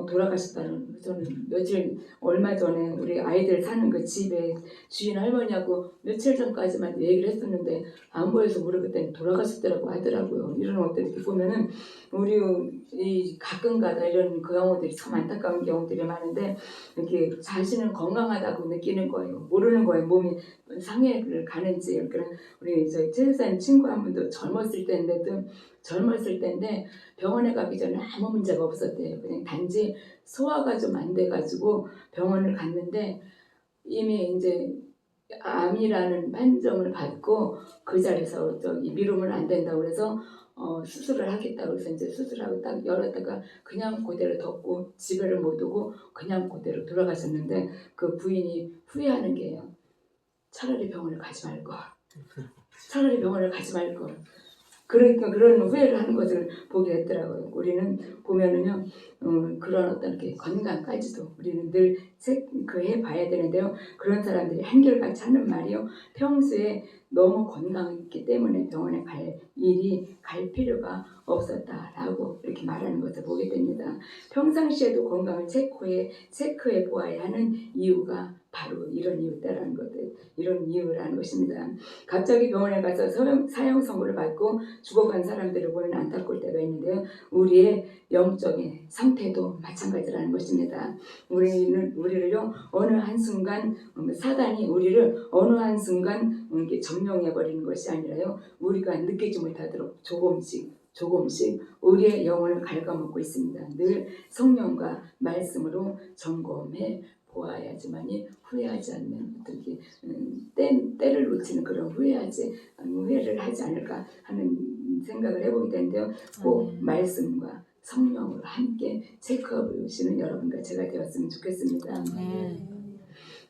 Speaker 4: 돌아가셨다는. 저는 며칠 얼마 전에 우리 아이들 사는 그 집에 주인 할머니하고 며칠 전까지만 얘기를 했었는데 안 보여서 물어봤더니 돌아가셨더라고 하더라고요. 이런 것들 이렇게 보면은 우리 이 가끔가다 이런 그 경우들이 참 안타까운 경우들이 많은데 이렇게 자신은 건강하다고 느끼는 거예요. 모르는 거예요. 몸이 상해를 가는지. 그런 우리 저희 최수산 친구 한 분도 젊었을 때인데 병원에 가기 전에 아무 문제가 없었대요. 그냥 단지 소화가 좀 안 돼가지고 병원을 갔는데 이미 이제 암이라는 판정을 받고 그 자리에서 미루면 안 된다고 그래서 수술을 하겠다고 그래서 이제 수술하고 딱 열었다가 그냥 그대로 덮고 집에를 못 오고 그냥 그대로 돌아가셨는데 그 부인이 후회하는 게요. 차라리 병원을 가지 말걸. 그러니까 그런 후회를 하는 것을 보게 됐더라고요. 우리는 보면은요, 그런 어떤 게 건강까지도 우리는 늘 체크해 봐야 되는데요. 그런 사람들이 한결같이 하는 말이요. 평소에 너무 건강했기 때문에 병원에 갈 필요가 없었다라고 이렇게 말하는 것을 보게 됩니다. 평상시에도 건강을 체크해 보아야 하는 이유가 바로 이런 이유라는 것입니다. 갑자기 병원에 가서 사형 선고를 받고 죽어간 사람들을 보면 안타까울 때가 있는데요. 우리의 영적인 상태도 마찬가지라는 것입니다. 우리를요 어느 한순간 사단이 우리를 어느 한순간 이렇게 점령해 버리는 것이 아니라요. 우리가 느끼지 못하도록 조금씩 우리의 영혼을 갉아먹고 있습니다. 늘 성령과 말씀으로 점검해 보아야지만이 후회하지 않는 어떤 게 때를 놓치는 그런 후회를 하지 않을까 하는 생각을 해보게 되는데요. 꼭 말씀과 성령으로 함께 체크해 보시는 여러분과 제가 되었으면 좋겠습니다.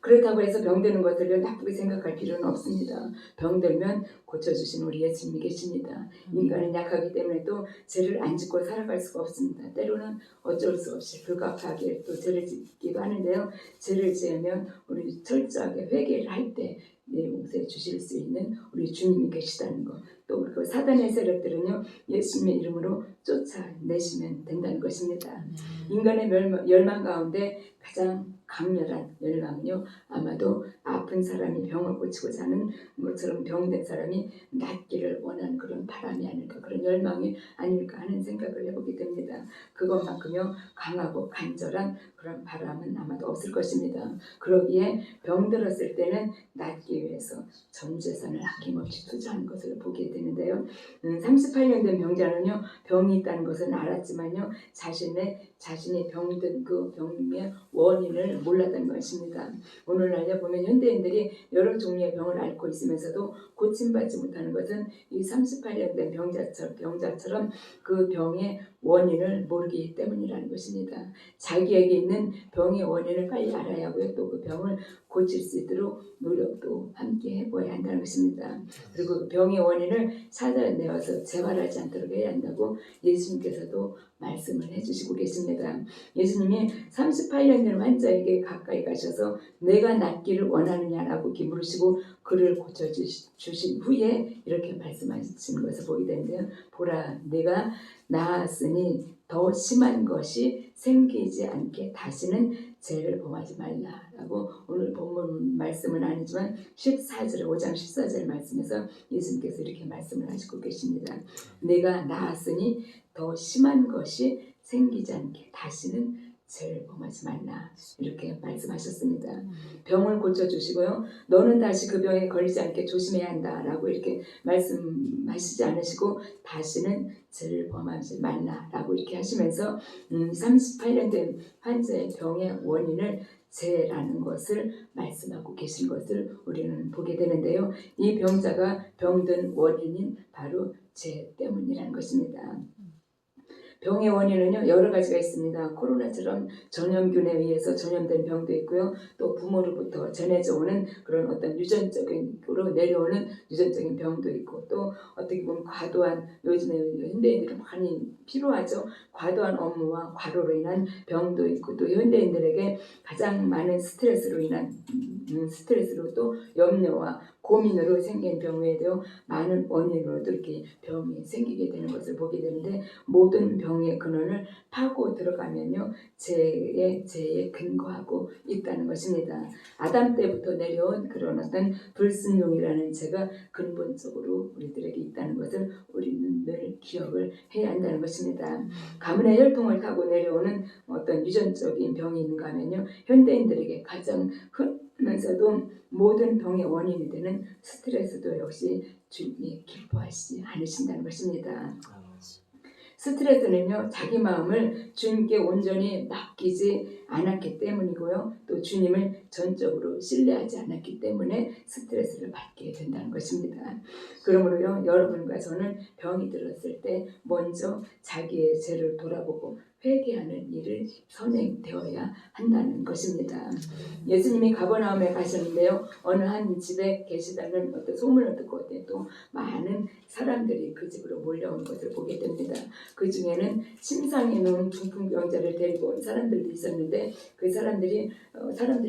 Speaker 4: 그렇다고 해서 병드는 것들을 나쁘게 생각할 필요는 없습니다. 병들면 고쳐주신 우리 예수님이 계십니다. 인간은 약하기 때문에 또 죄를 안 짓고 살아갈 수가 없습니다. 때로는 어쩔 수 없이 불가피하게 또 죄를 짓기도 하는데요. 죄를 지으면 우리 철저하게 회개를 할 때 용서해 주실 수 있는 우리 주님이 계시다는 것, 또 또 그 사단의 세력들은요 예수님의 이름으로 쫓아내시면 된다는 것입니다. 인간의 열망 가운데 가장 강렬한 열망은요 아마도 아픈 사람이 병을 고치고자 하는 것처럼 병든 사람이 낫기를 원하는 그런 바람이 아닐까, 그런 열망이 아닐까 하는 생각을 해보게 됩니다. 그것만큼요 강하고 간절한 그런 바람은 아마도 없을 것입니다. 그러기에 병들었을 때는 낫기 위해서 전 재산을 아낌없이 투자하는 것을 보게 되는데요. 38년 된 병자는요 병이 있다는 것은 알았지만요 자신이 병든 그 병의 원인을 몰랐다는 것입니다. 오늘날 보면 현대인들이 여러 종류의 병을 앓고 있으면서도 고침받지 못하는 것은 이 38년 된 병자처럼 그 병의 원인을 모르기 때문이라는 것입니다. 자기에게 있는 병의 원인을 빨리 알아야 하고요. 또 그 병을 고칠 수 있도록 노력도 함께 해보아야 한다는 것입니다. 그리고 그 병의 원인을 찾아내어서 재활하지 않도록 해야 한다고 예수님께서도 말씀을 해주시고 계십니다. 예수님이 38년 된 환자에게 가까이 가셔서 내가 낫기를 원하느냐라고 물으시고 그를 고쳐주신 후에 이렇게 말씀하시는 것을 보게 되는데요. 보라, 내가 나았으니 더 심한 것이 생기지 않게 다시는 죄를 범하지 말라라고 오늘 본문 말씀은 아니지만 14절에 5장 14절 말씀에서 예수님께서 이렇게 말씀을 하시고 계십니다. 내가 나았으니 더 심한 것이 생기지 않게 다시는 죄를 범하지 말라 이렇게 말씀하셨습니다. 병을 고쳐주시고요. 너는 다시 그 병에 걸리지 않게 조심해야 한다라고 이렇게 말씀하시지 않으시고 다시는 죄를 범하지 말라라고 이렇게 하시면서 38년 된 환자의 병의 원인을 죄라는 것을 말씀하고 계신 것을 우리는 보게 되는데요. 이 병자가 병든 원인인 바로 죄 때문이라는 것입니다. 병의 원인은요 여러 가지가 있습니다. 코로나처럼 전염균에 의해서 전염된 병도 있고요. 또 부모로부터 전해져 오는 그런 어떤 유전적으로 내려오는 유전적인 병도 있고, 또 어떻게 보면 과도한, 요즘에 현대인들이 많이 필요하죠. 과도한 업무와 과로로 인한 병도 있고, 또 현대인들에게 가장 많은 스트레스로 인한 스트레스로 또 염려와 고민으로 생긴 병에 대해 많은 원인으로도 이렇게 병이 생기게 되는 것을 보게 되는데, 모든 병의 근원을 파고 들어가면요 죄에 근거하고 있다는 것입니다. 아담 때부터 내려온 그런 어떤 불순종이라는 죄가 근본적으로 우리들에게 있다는 것을 우리는 늘 기억을 해야 한다는 것입니다. 가문의 혈통을 타고 내려오는 어떤 유전적인 병이 있는가 하면요 현대인들에게 가장 흔하면서도 모든 병의 원인이 되는 스트레스도 역시 주님이 기뻐하시지 않으신다는 것입니다. 스트레스는요 자기 마음을 주님께 온전히 맡기지 않았기 때문이고요, 또 주님을 전적으로 신뢰하지 않았기 때문에 스트레스를 받게 된다는 것입니다. 그러므로요 여러분과 저는 병이 들었을 때 먼저 자기의 죄를 돌아보고 회개하는 일을 선행되어야 한다는 것입니다. 예수님이 가버나움에 가셨는데요, 어느 한 집에 계시다는 어떤 소문을 듣고 또 많은 사람들이 그 집으로 몰려온 것을 보게 됩니다. 그 중에는 침상에 누운 중풍병자를 데리고 온 사람들도 있었는데, 그 사람들이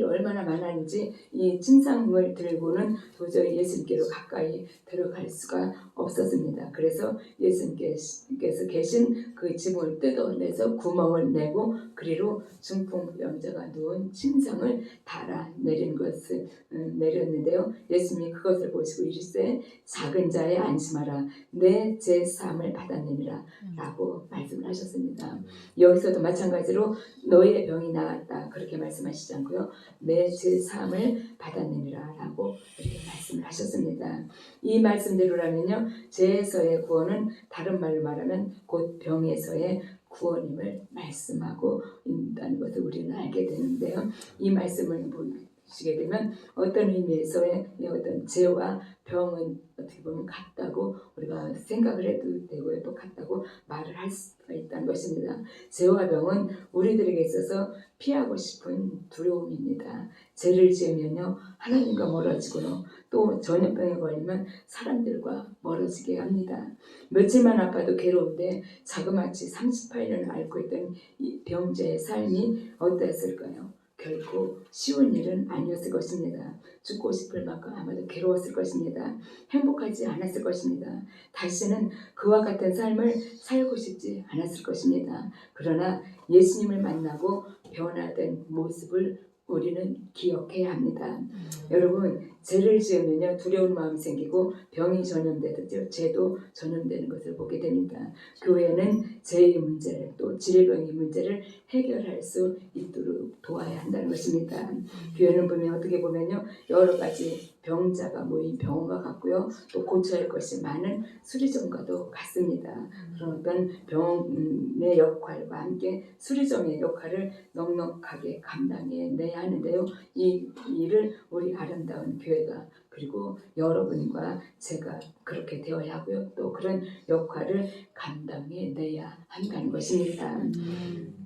Speaker 4: 얼마나 많았는지 이 침상을 들고는 도저히 예수님께로 가까이 들어갈 수가 없었습니다. 그래서 예수님께서 계신 그 집을 뜯어내서 구멍을 내고 그리로 중풍병자가 누운 침상을 달아 내렸는데요. 예수님이 그것을 보시고 이르시되 작은 자에 안심하라, 내 제 사함을 받았느니라 라고 말씀을 하셨습니다. 여기서도 마찬가지로 너의 병이 나았다 그렇게 말씀하시지 않고요, 내 제 사함을 받았느니라 라고 이렇게 말씀을 하셨습니다. 이 말씀대로라면요 죄에서의 구원은 다른 말로 말하면 곧 병에서의 구원임을 말씀하고 있다는 것을 우리는 알게 되는데요. 이 말씀을 보시게 되면 어떤 의미에서의 어떤 죄와 병은 어떻게 보면 같다고 우리가 생각을 해도 되고요, 또 같다고 말을 할 수가 있다는 것입니다. 죄와 병은 우리들에게 있어서 피하고 싶은 두려움입니다. 죄를 지으면요 하나님과 멀어지고요, 또 전염병에 걸리면 사람들과 멀어지게 합니다. 며칠만 아파도 괴로운데 자그마치 38년을 앓고 있던 이 병자의 삶이 어땠을까요? 결코 쉬운 일은 아니었을 것입니다. 죽고 싶을 만큼 아마도 괴로웠을 것입니다. 행복하지 않았을 것입니다. 다시는 그와 같은 삶을 살고 싶지 않았을 것입니다. 그러나 예수님을 만나고 변화된 모습을 우리는 기억해야 합니다. 여러분, 죄를 지으면요 두려운 마음이 생기고 병이 전염되듯이 죄도 전염되는 것을 보게 됩니다. 교회는 죄의 문제를 또 질병의 문제를 해결할 수 있도록 도와야 한다는 것입니다. 교회는 보면 어떻게 보면요 여러 가지 병자가 모인 병원과 같고요 또 고쳐야 할 것이 많은 수리점과도 같습니다. 그런 어떤 병의 역할과 함께 수리점의 역할을 넉넉하게 감당해내야 하는데요. 이 일을 우리 아름다운 교회가 그리고 여러분과 제가 그렇게 되어야 하고요. 또 그런 역할을 감당해내야 한다는 것입니다.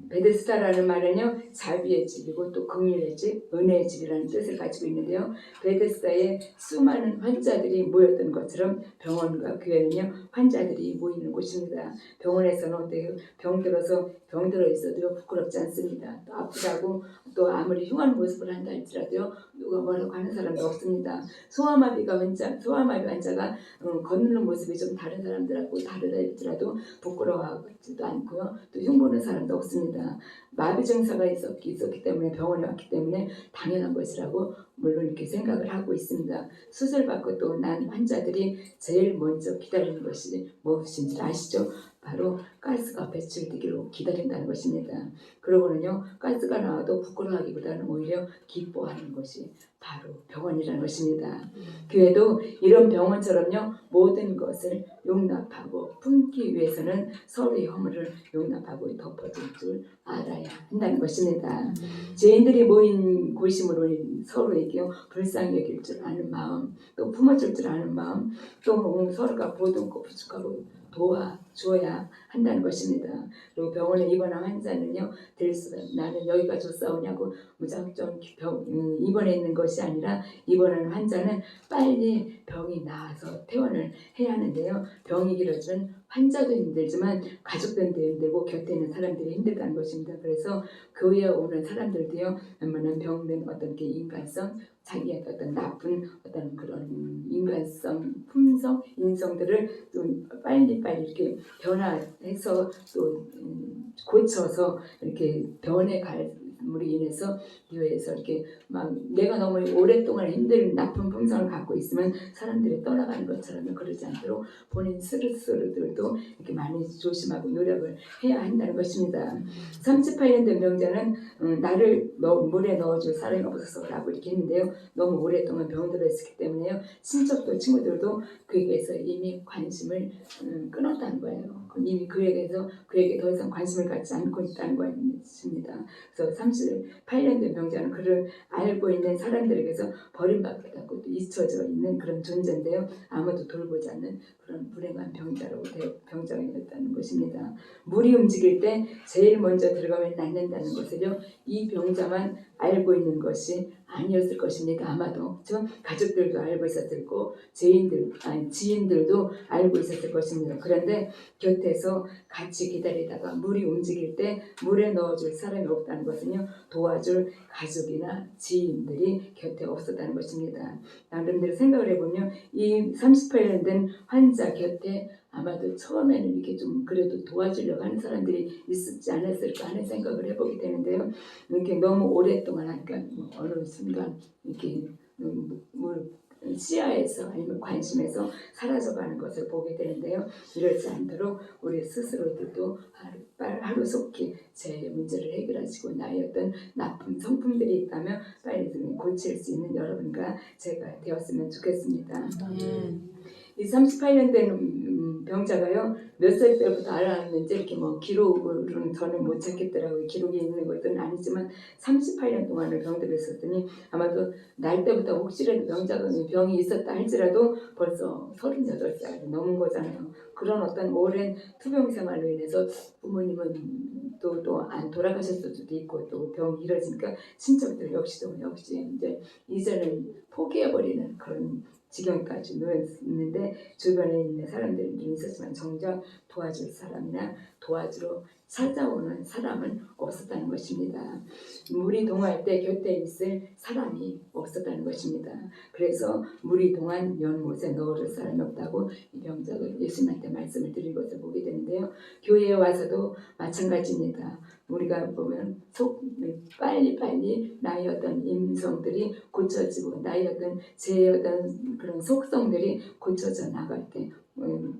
Speaker 4: 베데스다라는 말은요 자비의 집이고 또 긍휼의 집, 은혜의 집이라는 뜻을 가지고 있는데요. 베데스다에 수많은 환자들이 모였던 것처럼 병원과 교회는요 환자들이 모이는 곳입니다. 병원에서는 어때요? 병들어 있어도 부끄럽지 않습니다. 또 아프다고 또 아무리 흉한 모습을 한다 할지라도요 누가 뭐라고 하는 사람도 없습니다. 소아마비 환자가 걷는 모습이 좀 다른 사람들하고 다르다 할지라도 부끄러워하지도 않고요. 또 흉보는 사람도 없습니다. 마비 증사가 있었기 때문에 병원에 왔기 때문에 당연한 것이라고 물론 이렇게 생각을 하고 있습니다. 수술받고 또 난 환자들이 제일 먼저 기다리는 것이 무엇인지 아시죠? 바로 가스가 배출되기로 기다린다는 것입니다. 그러고는요 가스가 나와도 부끄러워하기보다는 오히려 기뻐하는 것이 바로 병원이라는 것입니다. 교회도 이런 병원처럼요 모든 것을 용납하고 품기 위해서는 서로의 허물을 용납하고 덮어줄 줄 알아야 한다는 것입니다. 죄인들이 모인 곳이므로 서로에게 불쌍히 여길 줄 아는 마음, 또 품어줄 줄 아는 마음, 또 서로가 보듬고 부축하고 도와줘야 한다는 것입니다. 그리고 병원에 입원한 환자는요 나는 여기가 좋사오냐고 무작정 입원해 있는 것이 아니라 입원하는 환자는 빨리 병이 나아서 퇴원을 해야 하는데요. 병이 길어지면 환자도 힘들지만 가족들도 힘들고 곁에 있는 사람들이 힘들다는 것입니다. 그래서 교회에 오는 사람들도요 웬만한 병든 어떤 게 인간성, 자기의 어떤 나쁜 어떤 그런 인간성, 품성, 인성들을 좀 빨리 이렇게 변화해서 또 고쳐서 이렇게 변해감으로 인해서 교회에서 이렇게 막 내가 너무 오랫동안 힘든 나쁜 품성을 갖고 있으면 사람들이 떠나가는 것처럼 그러지 않도록 본인 스스로들도 이렇게 많이 조심하고 노력을 해야 한다는 것입니다. 38년 된 병자는 나를 물에 넣어줄 사람이 없어서라고 이렇게 했는데요. 너무 오랫동안 병들어 있었기 때문에요. 친척도 친구들도 그에게서 이미 관심을 끊었다는 거예요. 이미 그에게 더 이상 관심을 갖지 않고 있다는 것입니다. 그래서 38년 된 병자는 그를 알고 있는 사람들에게서 버림받았고 또 잊혀져 있는 그런 존재인데요. 아무도 돌보지 않는 그런 불행한 병자가 되었다는 것입니다. 물이 움직일 때 제일 먼저 들어가면 낫는다는 것을요. 이 병자만 알고 있는 것이 아니었을 것입니다. 아마도 가족들도 알고 있었을 거고 지인들도 알고 있었을 것입니다. 그런데 곁에서 같이 기다리다가 물이 움직일 때 물에 넣어줄 사람이 없다는 것은요. 도와줄 가족이나 지인들이 곁에 없었다는 것입니다. 나름대로 생각을 해보면 이 38년 된 환자 곁에 아마도 처음에는 이렇게 좀 그래도 도와주려고 하는 사람들이 있었지 않았을까 하는 생각을 해보게 되는데요. 이렇게 너무 오랫동안 하니까 어느 순간 이렇게 시야에서 아니면 관심에서 사라져가는 것을 보게 되는데요. 이러지 않도록 우리 스스로들도 하루속히 제 문제를 해결하시고 나의 어떤 나쁜 성품들이 있다면 빨리 고칠 수 있는 여러분과 제가 되었으면 좋겠습니다. 이 38년 된 병자가요 몇 살 때부터 알았는지 이렇게 기록으로는 저는 못 찾겠더라고요. 기록이 있는 것은 아니지만 38년 동안을 병들어 있었더니 아마도 날 때부터 혹시라도 병이 있었다 할지라도 벌써 38살이 넘은 거잖아요. 그런 어떤 오랜 투병 생활로 인해서 부모님은 또 안 돌아가셨을 수도 있고 또 병이 길어지니까 친척들 역시 이제 이제는 포기해버리는 그런 지경까지 놓였는데 주변에 있는 사람들이 있었지만 정작 도와줄 사람이나 도와주러 찾아오는 사람은 없었다는 것입니다. 물이 동할 때 곁에 있을 사람이 없었다는 것입니다. 그래서 물이 동한 연못에 넣을 사람이 없다고 이 병자가 예수님한테 말씀을 드린 것을 보게 되는데요. 교회에 와서도 마찬가지입니다. 우리가 보면 빨리 나의 어떤 임성들이 고쳐지고 나의 어떤 제 어떤 그런 속성들이 고쳐져 나갈 때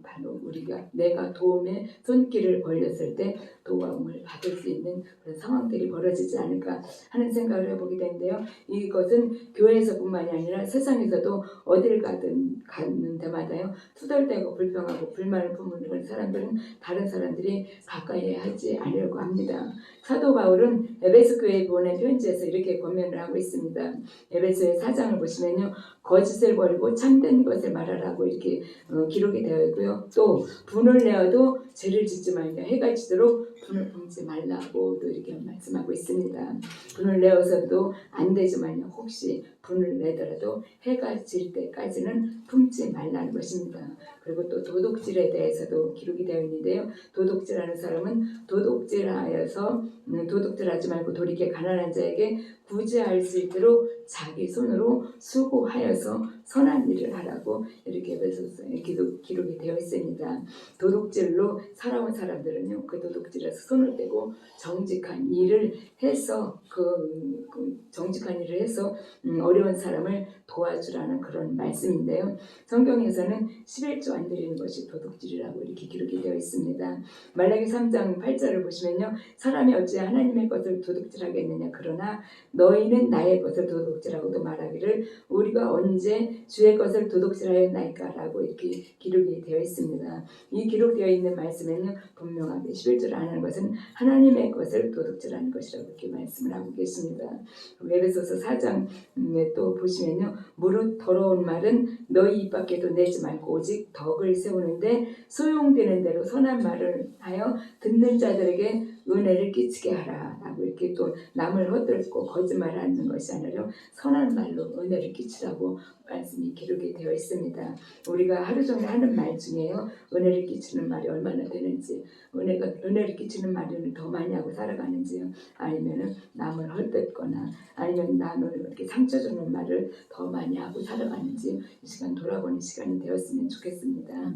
Speaker 4: 바로 우리가 내가 도움의 손길을 벌렸을 때 도움을 받을 수 있는 그런 상황들이 벌어지지 않을까 하는 생각을 해보게 되는데요. 이것은 교회에서뿐만이 아니라 세상에서도 어딜 가는 데마다요. 투덜대고 불평하고 불만을 품는 사람들은 다른 사람들이 가까이 하지 않으려고 합니다. 사도 바울은 에베소 교회에 보낸 편지에서 이렇게 권면을 하고 있습니다. 에베소의 4장을 보시면요. 거짓을 버리고 참된 것을 말하라고 이렇게 기록이 되어 있고요. 또 분을 내어도 죄를 짓지 말며 해가 지도록 분을 품지 말라고 또 이렇게 말씀하고 있습니다. 분을 내어서도 안 되지만요. 혹시 분을 내더라도 해가 질 때까지는 품지 말라는 것입니다. 그리고 또 도둑질에 대해서도 기록이 되어 있는데요. 도둑질하는 사람은 도둑질하여서 도둑질하지 말고 돌이켜 가난한 자에게 구제할 수 있도록 자기 손으로 수고하여서 선한 일을 하라고 이렇게 에베소서에 기록이 되어 있습니다. 도둑질로 살아온 사람들은요, 그 도둑질에서 손을 떼고 정직한 일을 해서 정직한 일을 해서 어려운 사람을 도와주라는 그런 말씀인데요. 성경에서는 11조 안 드리는 것이 도둑질이라고 이렇게 기록이 되어 있습니다. 말라기 3장 8절을 보시면요, 사람이 어찌 하나님의 것을 도둑질하겠느냐, 그러나 너희는 나의 것을 도둑질하고도 말하기를 우리가 언제 주의 것을 도둑질하였나이까 라고 이렇게 기록이 되어 있습니다. 이 기록되어 있는 말씀에는 분명하게 11절 안 하는 것은 하나님의 것을 도둑질하는 것이라고 이렇게 말씀을 하고 계십니다. 에베소서 4장에 또 보시면요, 무릇 더러운 말은 너희 입 밖에도 내지 말고 오직 덕을 세우는데 소용되는 대로 선한 말을 하여 듣는 자들에게 은혜를 끼치게 하라 라고 이렇게 또 남을 헛들고 거짓말하는 것이 아니라 선한 말로 은혜를 끼치라고 말씀이 기록이 되어 있습니다. 우리가 하루 종일 하는 말 중에요, 은혜를 끼치는 말이 얼마나 되는지, 은혜를 끼치는 말을 더 많이 하고 살아가는지요, 아니면 남을 헛듣거나 아니면 남을 이렇게 상처 주는 말을 더 많이 하고 살아가는지 이 시간 돌아보는 시간이 되었으면 좋겠습니다.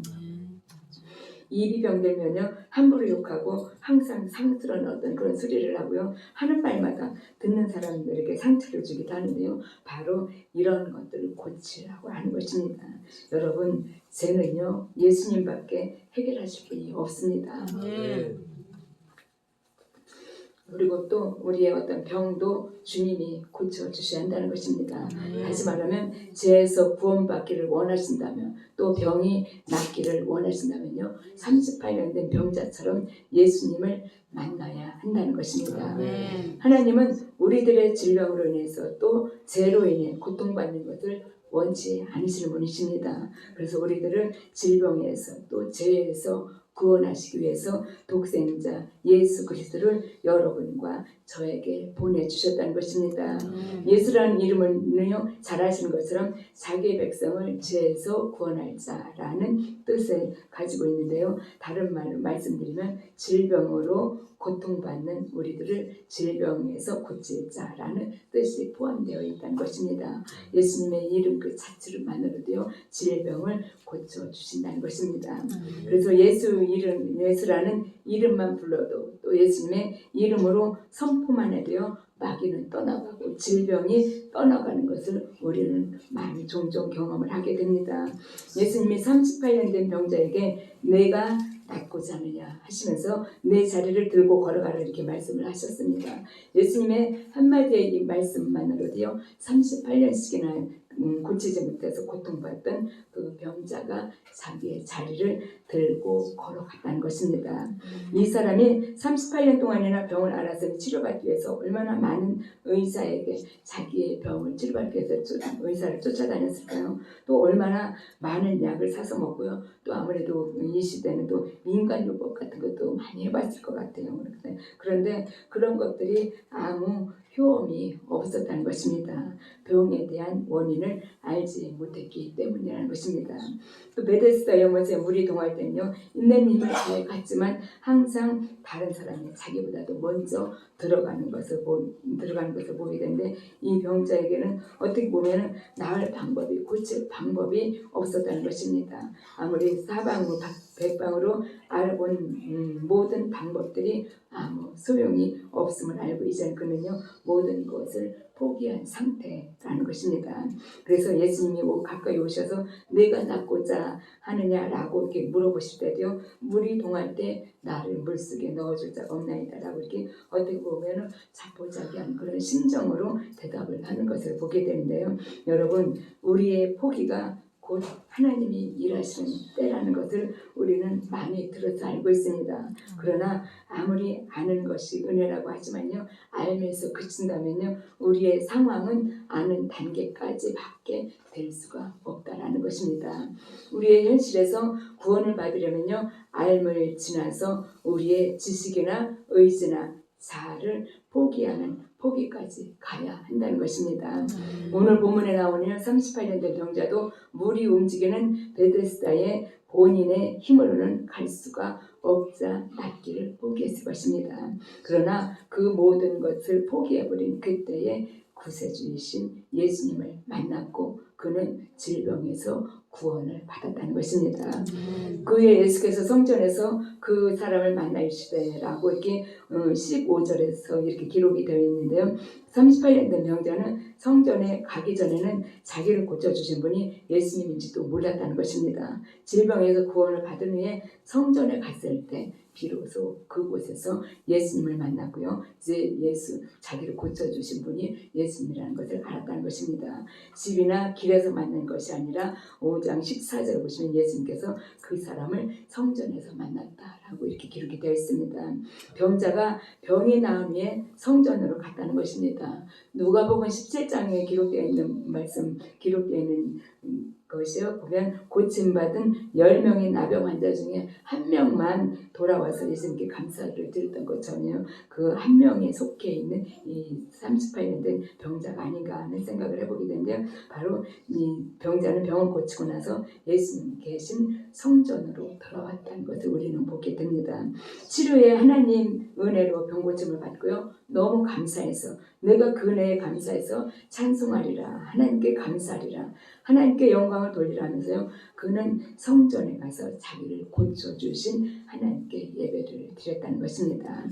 Speaker 4: 입이 병들면요, 함부로 욕하고 항상 상스러운 어떤 그런 소리를 하고요, 하는 말마다 듣는 사람들에게 상처를 주기도 하는데요, 바로 이런 것들을 고치라고 하는 것입니다. 여러분, 죄는요 예수님밖에 해결하실 분이 없습니다. 그리고 또 우리의 어떤 병도 주님이 고쳐주셔야 한다는 것입니다. 다시 말하면 죄에서 구원받기를 원하신다면, 또 병이 낫기를 원하신다면요, 38년 된 병자처럼 예수님을 만나야 한다는 것입니다. 하나님은 우리들의 질병으로 인해서 또 죄로 인해 고통받는 것을 원치 않으시는 분이십니다. 그래서 우리들을 질병에서 또 죄에서 구원하시기 위해서 독생자 예수 그리스도를 여러분과 저에게 보내주셨다는 것입니다. 예수라는 이름은요, 잘 아시는 것처럼 자기의 백성을 죄에서 구원할 자라는 뜻을 가지고 있는데요. 다른 말로 말씀드리면 질병으로 고통받는 우리들을 질병에서 고칠 자라는 뜻이 포함되어 있다는 것입니다. 예수님의 이름 그 자체만으로도요, 질병을 고쳐주신다는 것입니다. 그래서 예수라는 이름만 불러도, 또 예수님의 이름으로 선포만 해도요, 마귀는 떠나가고 질병이 떠나가는 것을 우리는 많이 종종 경험을 하게 됩니다. 예수님이 38년 된 병자에게 내가 낫고자 하느냐 하시면서 내 자리를 들고 걸어가라 이렇게 말씀을 하셨습니다. 예수님의 한마디의 이 말씀만으로도요, 38년씩이나 고치지 못해서 고통받던 그 병자가 자기의 자리를 들고 걸어갔다는 것입니다. 이 사람이 38년 동안이나 병을 앓아서 치료받기 위해서 얼마나 많은 의사에게 자기의 병을 치료받기 위해서 의사를 쫓아다녔을까요? 또 얼마나 많은 약을 사서 먹고요. 또 아무래도 이 시대는 또 민간요법 같은 것도 많이 해봤을 것 같아요. 그런데 그런 것들이 아무 효험이 없었다는 것입니다. 병에 대한 원인을 알지 못했기 때문이라는 것입니다. 또 베데스다 연못에 물이 동할 때는요, 있는 힘을 잘 갔지만 항상 다른 사람이 자기보다도 먼저 들어가는 것을 보게 되는데, 이 병자에게는 어떻게 보면 나을 방법이, 고칠 방법이 없었다는 것입니다. 아무리 사방으로 백방으로 알아본 모든 방법들이 아무 소용이 없음을 알고 이제는 그는요, 모든 것을 포기한 상태라는 것입니다. 그래서 예수님이 가까이 오셔서 내가 낫고자 하느냐라고 이렇게 물어보실 때도요, 물이 동할 때 나를 물속에 넣어줄 자가 없나이다라고 이렇게 어떻게 보면 자포자기한 그런 심정으로 대답을 하는 것을 보게 되는데요. 여러분, 우리의 포기가 곧 하나님이 일하시는 때라는 것을 우리는 많이 들어서 알고 있습니다. 그러나 아무리 아는 것이 은혜라고 하지만요, 알면서 그친다면요, 우리의 상황은 아는 단계까지밖에 될 수가 없다라는 것입니다. 우리의 현실에서 구원을 받으려면요, 알을 지나서 우리의 지식이나 의지나 자아를 포기하는 포기까지 가야 한다는 것입니다. 오늘 본문에 나오는 38년 된 병자도 물이 움직이는 베데스다의 본인의 힘으로는 갈 수가 없자 낫기를 포기했을 것입니다. 그러나 그 모든 것을 포기해버린 그때의 구세주이신 예수님을 만났고 그는 질병에서 구원을 받았다는 것입니다. 그의 예수께서 성전에서 그 사람을 만나시되라고 이렇게 15절에서 이렇게 기록이 되어 있는데요. 38년 된 병자는 성전에 가기 전에는 자기를 고쳐주신 분이 예수님인지도 몰랐다는 것입니다. 질병에서 구원을 받은 후에 성전에 갔을 때 비로소 그곳에서 예수님을 만났고요. 이제 자기를 고쳐주신 분이 예수님이라는 것을 알았다는 것입니다. 집이나 길에서 만난 것이 아니라 5장 14절을 보시면 예수님께서 그 사람을 성전에서 만났다라고 이렇게 기록이 되어 있습니다. 병자가 병이 나은 후에 성전으로 갔다는 것입니다. 누가복음 17장에 기록되어 있는 것이요, 보면 고침받은 10명의 나병 환자 중에 한 명만 돌아와서 예수님께 감사를 드렸던 것처럼요, 그 한 명에 속해 있는 이 38년 된 병자가 아닌가 하는 생각을 해보게 되는데요. 바로 이 병자는 병을 고치고 나서 예수님 계신 성전으로 돌아왔다는 것을 우리는 보게 됩니다. 치료에 하나님 은혜로 병 고침을 받고요, 너무 감사해서 내가 그 은혜에 감사해서 찬송하리라, 하나님께 감사하리라, 하나님께 영광을 돌리라 하면서요, 그는 성전에 가서 자기를 고쳐주신 하나님께 예배를 드렸다는 것입니다.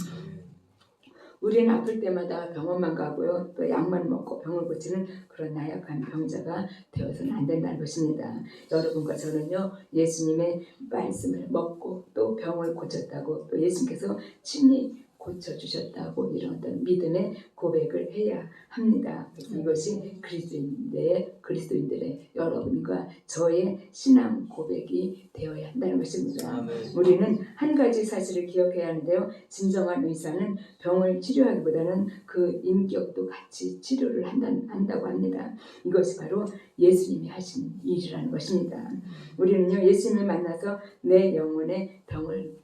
Speaker 4: 우리는 아플 때마다 병원만 가고요, 또 약만 먹고 병을 고치는 그런 나약한 병자가 되어서는 안 된다는 것입니다. 여러분과 저는요, 예수님의 말씀을 먹고 또 병을 고쳤다고, 또 예수님께서 친히 고쳐주셨다고 이런 어떤 믿음의 고백을 해야 합니다. 그래서 이것이 그리스도인들의 여러분과 저의 신앙 고백이 되어야 한다는 것입니다.
Speaker 1: 아멘.
Speaker 4: 우리는 한 가지 사실을 기억해야 하는데요. 진정한 의사는 병을 치료하기보다는 그 인격도 같이 치료를 한다고 합니다. 이것이 바로 예수님이 하신 일이라는 것입니다. 우리는요, 예수님을 만나서 내 영혼의 병을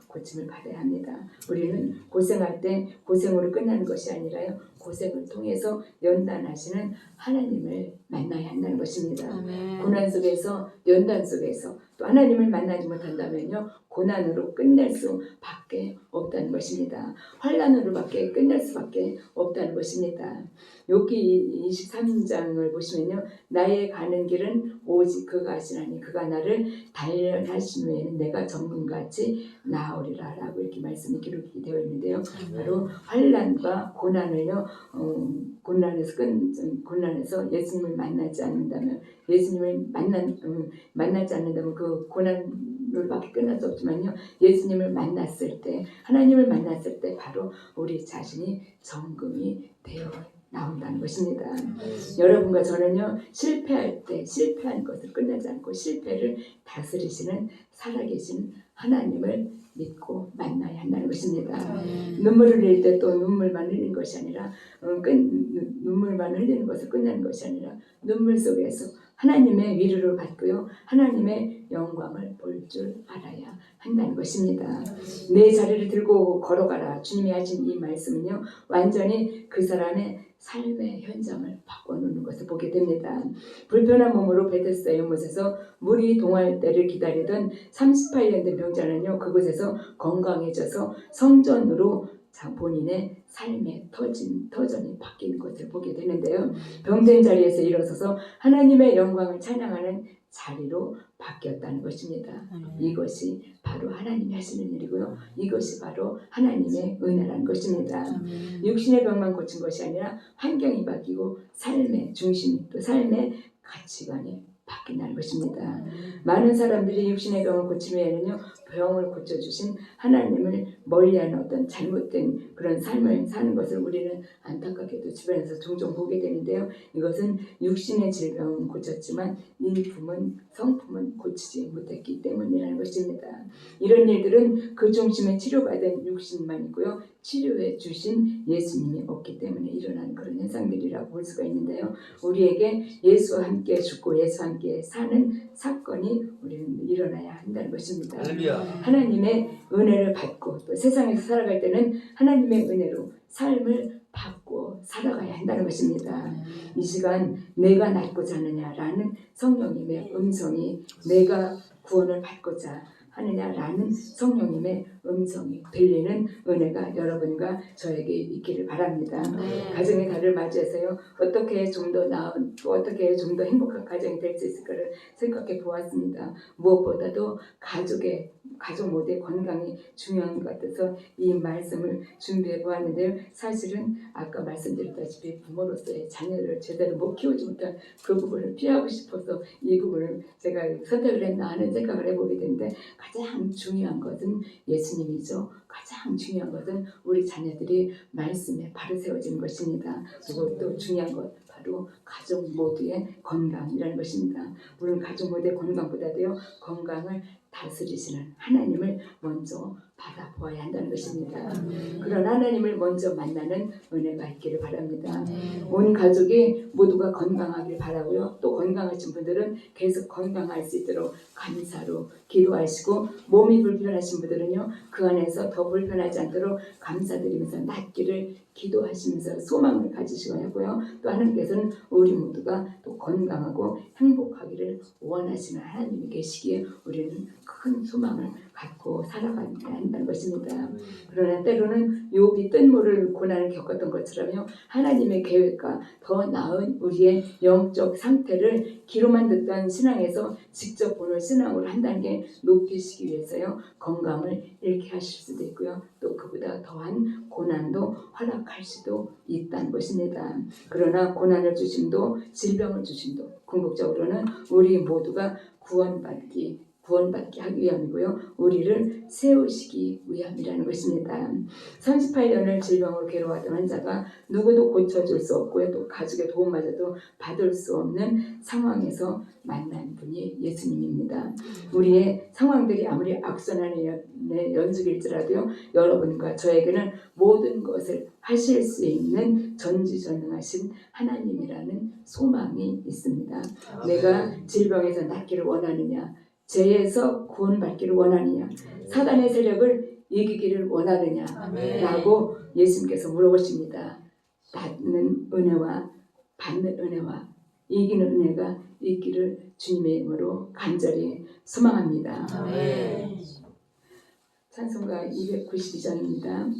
Speaker 4: 고침을 받아야 합니다. 우리는 고생할 때 고생으로 끝나는 것이 아니라요, 고생을 통해서 연단하시는 하나님을 만나야 한다는 것입니다.
Speaker 3: 아멘.
Speaker 4: 고난 속에서, 연단 속에서 또 하나님을 만나지 못한다면요, 고난으로 끝낼 수밖에 없다는 것입니다. 환난으로밖에 끝낼 수밖에 없다는 것입니다. 욥기 23장을 보시면요, 나의 가는 길은 오직 그가 하시나니 그가 나를 단련하신 후에는 내가 전문같이 나으리라 라고 이렇게 말씀이 기록이 되어 있는데요. 바로 환난과 고난을요, 고난에서 예수님을 만나지 않는다면, 예수님을 만나지 않는다면 그 고난으로밖에 끝날 수 없지만요, 예수님을 만났을 때, 하나님을 만났을 때 바로 우리 자신이 정금이 되어 나온다는 것입니다. 여러분과 저는요, 실패할 때 실패한 것을 끝내지 않고 실패를 다스리시는 살아계신 하나님을 믿고 만나야 한다는 것입니다. 눈물을 흘릴 때 또 눈물만 흘리는 것이 아니라 눈물만 흘리는 것을 끝내는 것이 아니라 눈물 속에서 하나님의 위로를 받고요. 하나님의 영광을 볼 줄 알아야 한다는 것입니다. 내 자리를 들고 걸어가라. 주님이 하신 이 말씀은요. 완전히 그 사람의 삶의 현장을 바꿔놓는 것을 보게 됩니다. 불편한 몸으로 베데스다 연못에서 물이 동할 때를 기다리던 38년 된 병자는요. 그곳에서 건강해져서 성전으로 본인의 삶의 터전이 바뀌는 것을 보게 되는데요. 병든 자리에서 일어서서 하나님의 영광을 찬양하는 자리로 바뀌었다는 것입니다. 이것이 바로 하나님이 하시는 일이고요. 이것이 바로 하나님의 은혜라는 것입니다. 육신의 병만 고친 것이 아니라 환경이 바뀌고 삶의 중심, 또 삶의 가치관이 바뀐다는 것입니다. 많은 사람들이 육신의 병을 고치면은요, 병을 고쳐주신 하나님을 멀리하는 어떤 잘못된 그런 삶을 사는 것을 우리는 안타깝게도 주변에서 종종 보게 되는데요. 이것은 육신의 질병은 고쳤지만 성품은 고치지 못했기 때문이라는 것입니다. 이런 일들은 그 중심에 치료받은 육신만 있고요. 치료해 주신 예수님이 없기 때문에 일어나는 그런 현상들이라고 볼 수가 있는데요. 우리에게 예수와 함께 죽고 예수와 함께 사는 사건이 우리는 일어나야 한다는 것입니다.
Speaker 1: 할렐루야.
Speaker 4: 하나님의 은혜를 받고 또 세상에서 살아갈 때는 하나님의 은혜로 삶을 받고 살아가야 한다는 것입니다. 이 시간 내가 낫고자 하느냐라는 성령님의 음성이 내가 구원을 받고자 하느냐라는 성령님의 음성이 들리는 은혜가 여러분과 저에게 있기를 바랍니다. 가정의 달을 맞이해서요. 어떻게 좀 더 나은 또 어떻게 좀 더 행복한 가정이 될 수 있을까를 생각해 보았습니다. 무엇보다도 가족 모두의 건강이 중요한 것 같아서 이 말씀을 준비해 보았는데요. 사실은 아까 말씀드렸다시피 부모로서의 자녀를 제대로 못 키우지 못한 그 부분을 피하고 싶어서 이 부분을 제가 선택을 했나 하는 생각을 해보게 되는데 가장 중요한 것은 예수님이죠. 가장 중요한 것은 우리 자녀들이 말씀에 바로 세워지는 것입니다. 그리고 또 중요한 것 바로 가족 모두의 건강이라는 것입니다. 물론 가족 모두의 건강보다도요. 건강을 다스리시는 하나님을 먼저 받아보아야 한다는 것입니다. 그런 하나님을 먼저 만나는 은혜가 있기를 바랍니다. 온 가족이 모두가 건강하길 바라고요. 또 건강하신 분들은 계속 건강할 수 있도록 감사로 기도하시고 몸이 불편하신 분들은요. 그 안에서 더 불편하지 않도록 감사드리면서 낫기를 기도하시면서 소망을 가지시고 하고요. 또 하나님께서는 우리 모두가 또 건강하고 행복하기를 원하시는 하나님이 계시기에 우리는 큰 소망을 갖고 살아가야 한다는 것입니다. 그러나 때로는 욥이 뜬모를 고난을 겪었던 것처럼요. 하나님의 계획과 더 나은 우리의 영적 상태를 귀로만 듣던 신앙에서 직접 오늘 신앙으로 한다는 게 높이시기 위해서요. 건강을 잃게 하실 수도 있고요. 또 그보다 더한 고난도 허락할 수도 있다는 것입니다. 그러나 고난을 주심도 질병을 주심도 궁극적으로는 우리 모두가 구원받기 하기 위함이고요. 우리를 세우시기 위함이라는 것입니다. 38년을 질병으로 괴로워하던 환자가 누구도 고쳐줄 수 없고요. 또 가족의 도움마저도 받을 수 없는 상황에서 만난 분이 예수님입니다. 우리의 상황들이 아무리 악순환의 연속일지라도요. 여러분과 저에게는 모든 것을 하실 수 있는 전지전능하신 하나님이라는 소망이 있습니다. 내가 질병에서 낫기를 원하느냐, 죄에서 구원받기를 원하느냐, 사단의 세력을 이기기를 원하느냐 라고 예수님께서 물어보십니다. 받는 은혜와 받는 은혜와 이기는 은혜가 있기를 주님의 이름으로 간절히 소망합니다. 찬송가 292장입니다.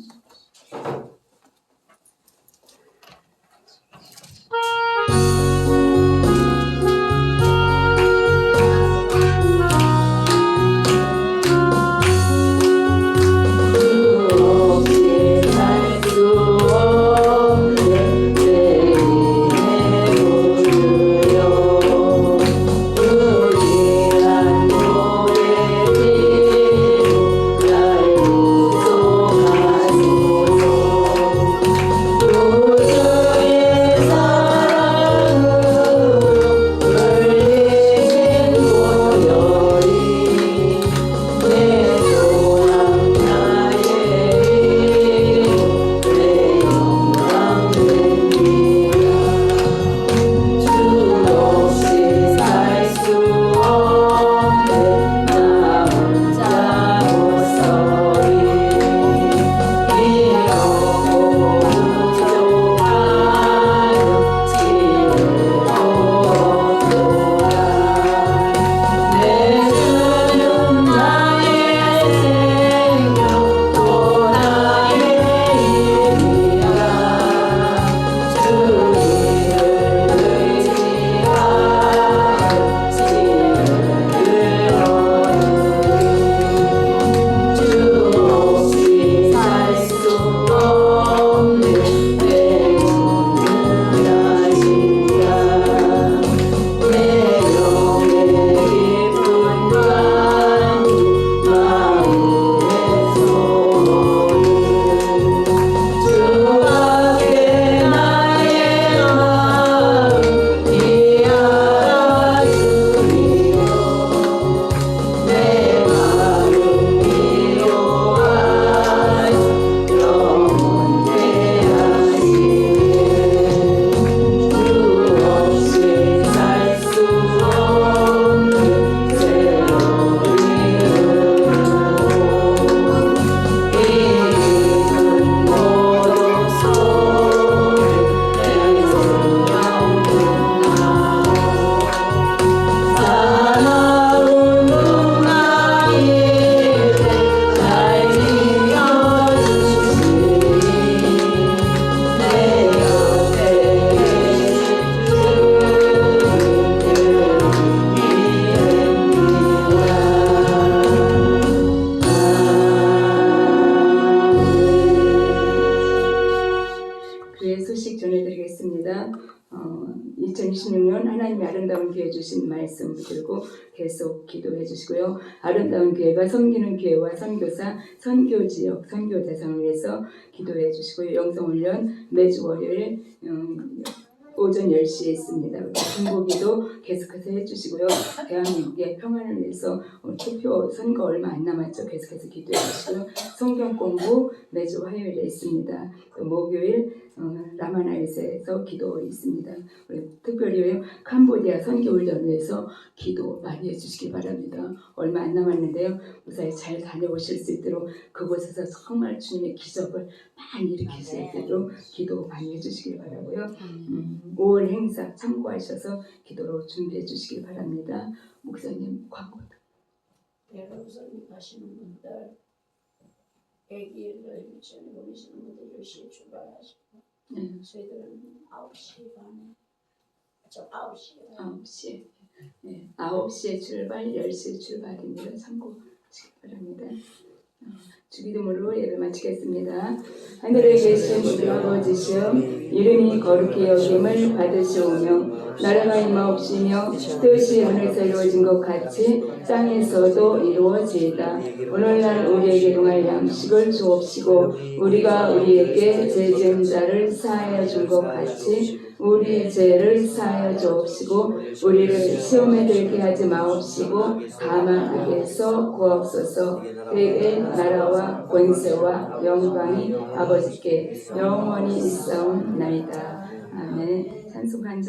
Speaker 4: 붙들고 계속 기도해 주시고요. 아름다운 교회가 섬기는 교회와 선교사, 선교지역, 선교 대상을 위해서 기도해 주시고요. 영성훈련 매주 월요일 오전 10시에 있습니다. 중보기도 계속해서 해주시고요. 대한민국의 평안을 위해서 투표 선거 얼마 안 남았죠. 계속해서 기도해 주시고요. 성경 공부 매주 화요일에 있습니다. 또 목요일 라마나에서 기도 있습니다. 특별히 캄보디아 선교훈련을 위해서 기도 많이 해주시기 바랍니다. 얼마 안 남았는데요. 무사히 잘 다녀오실 수 있도록 그곳에서 정말 주님의 기적을 많이 일으키실 수 있도록 기도 많이 해주시기 바라고요. 5월 행사 참고하셔서 기도로 준비해 주시기 바랍니다. 목사님 광고.
Speaker 6: 여러분 가시는 분들 애기를 유치원에 보내시는 분들 10시에 출발하시고 저희들은 9시 반에 9시에
Speaker 4: 9시에 출발, 10시에 출발입니다. 참고하시기 바랍니다. 주기도문으로 예배 마치겠습니다. 하늘에 계신 우리 아버지시여 이름이 거룩히 여김을 받으시오며 나라가 임하옵시며 뜻이 하늘에서 이루어진 것 같이 땅에서도 이루어지이다. 오늘날 우리에게 동할 양식을 주옵시고 우리가 우리에게 죄 지은 자를 사하여 준 것 같이 우리 죄를 사하여 주옵시고 우리를 시험에 들게 하지 마옵시고 다만 악에서 구하옵소서. 때에 나라와 권세와 영광이 아버지께 영원히 있사옵나이다. 아멘. 찬송 한 절.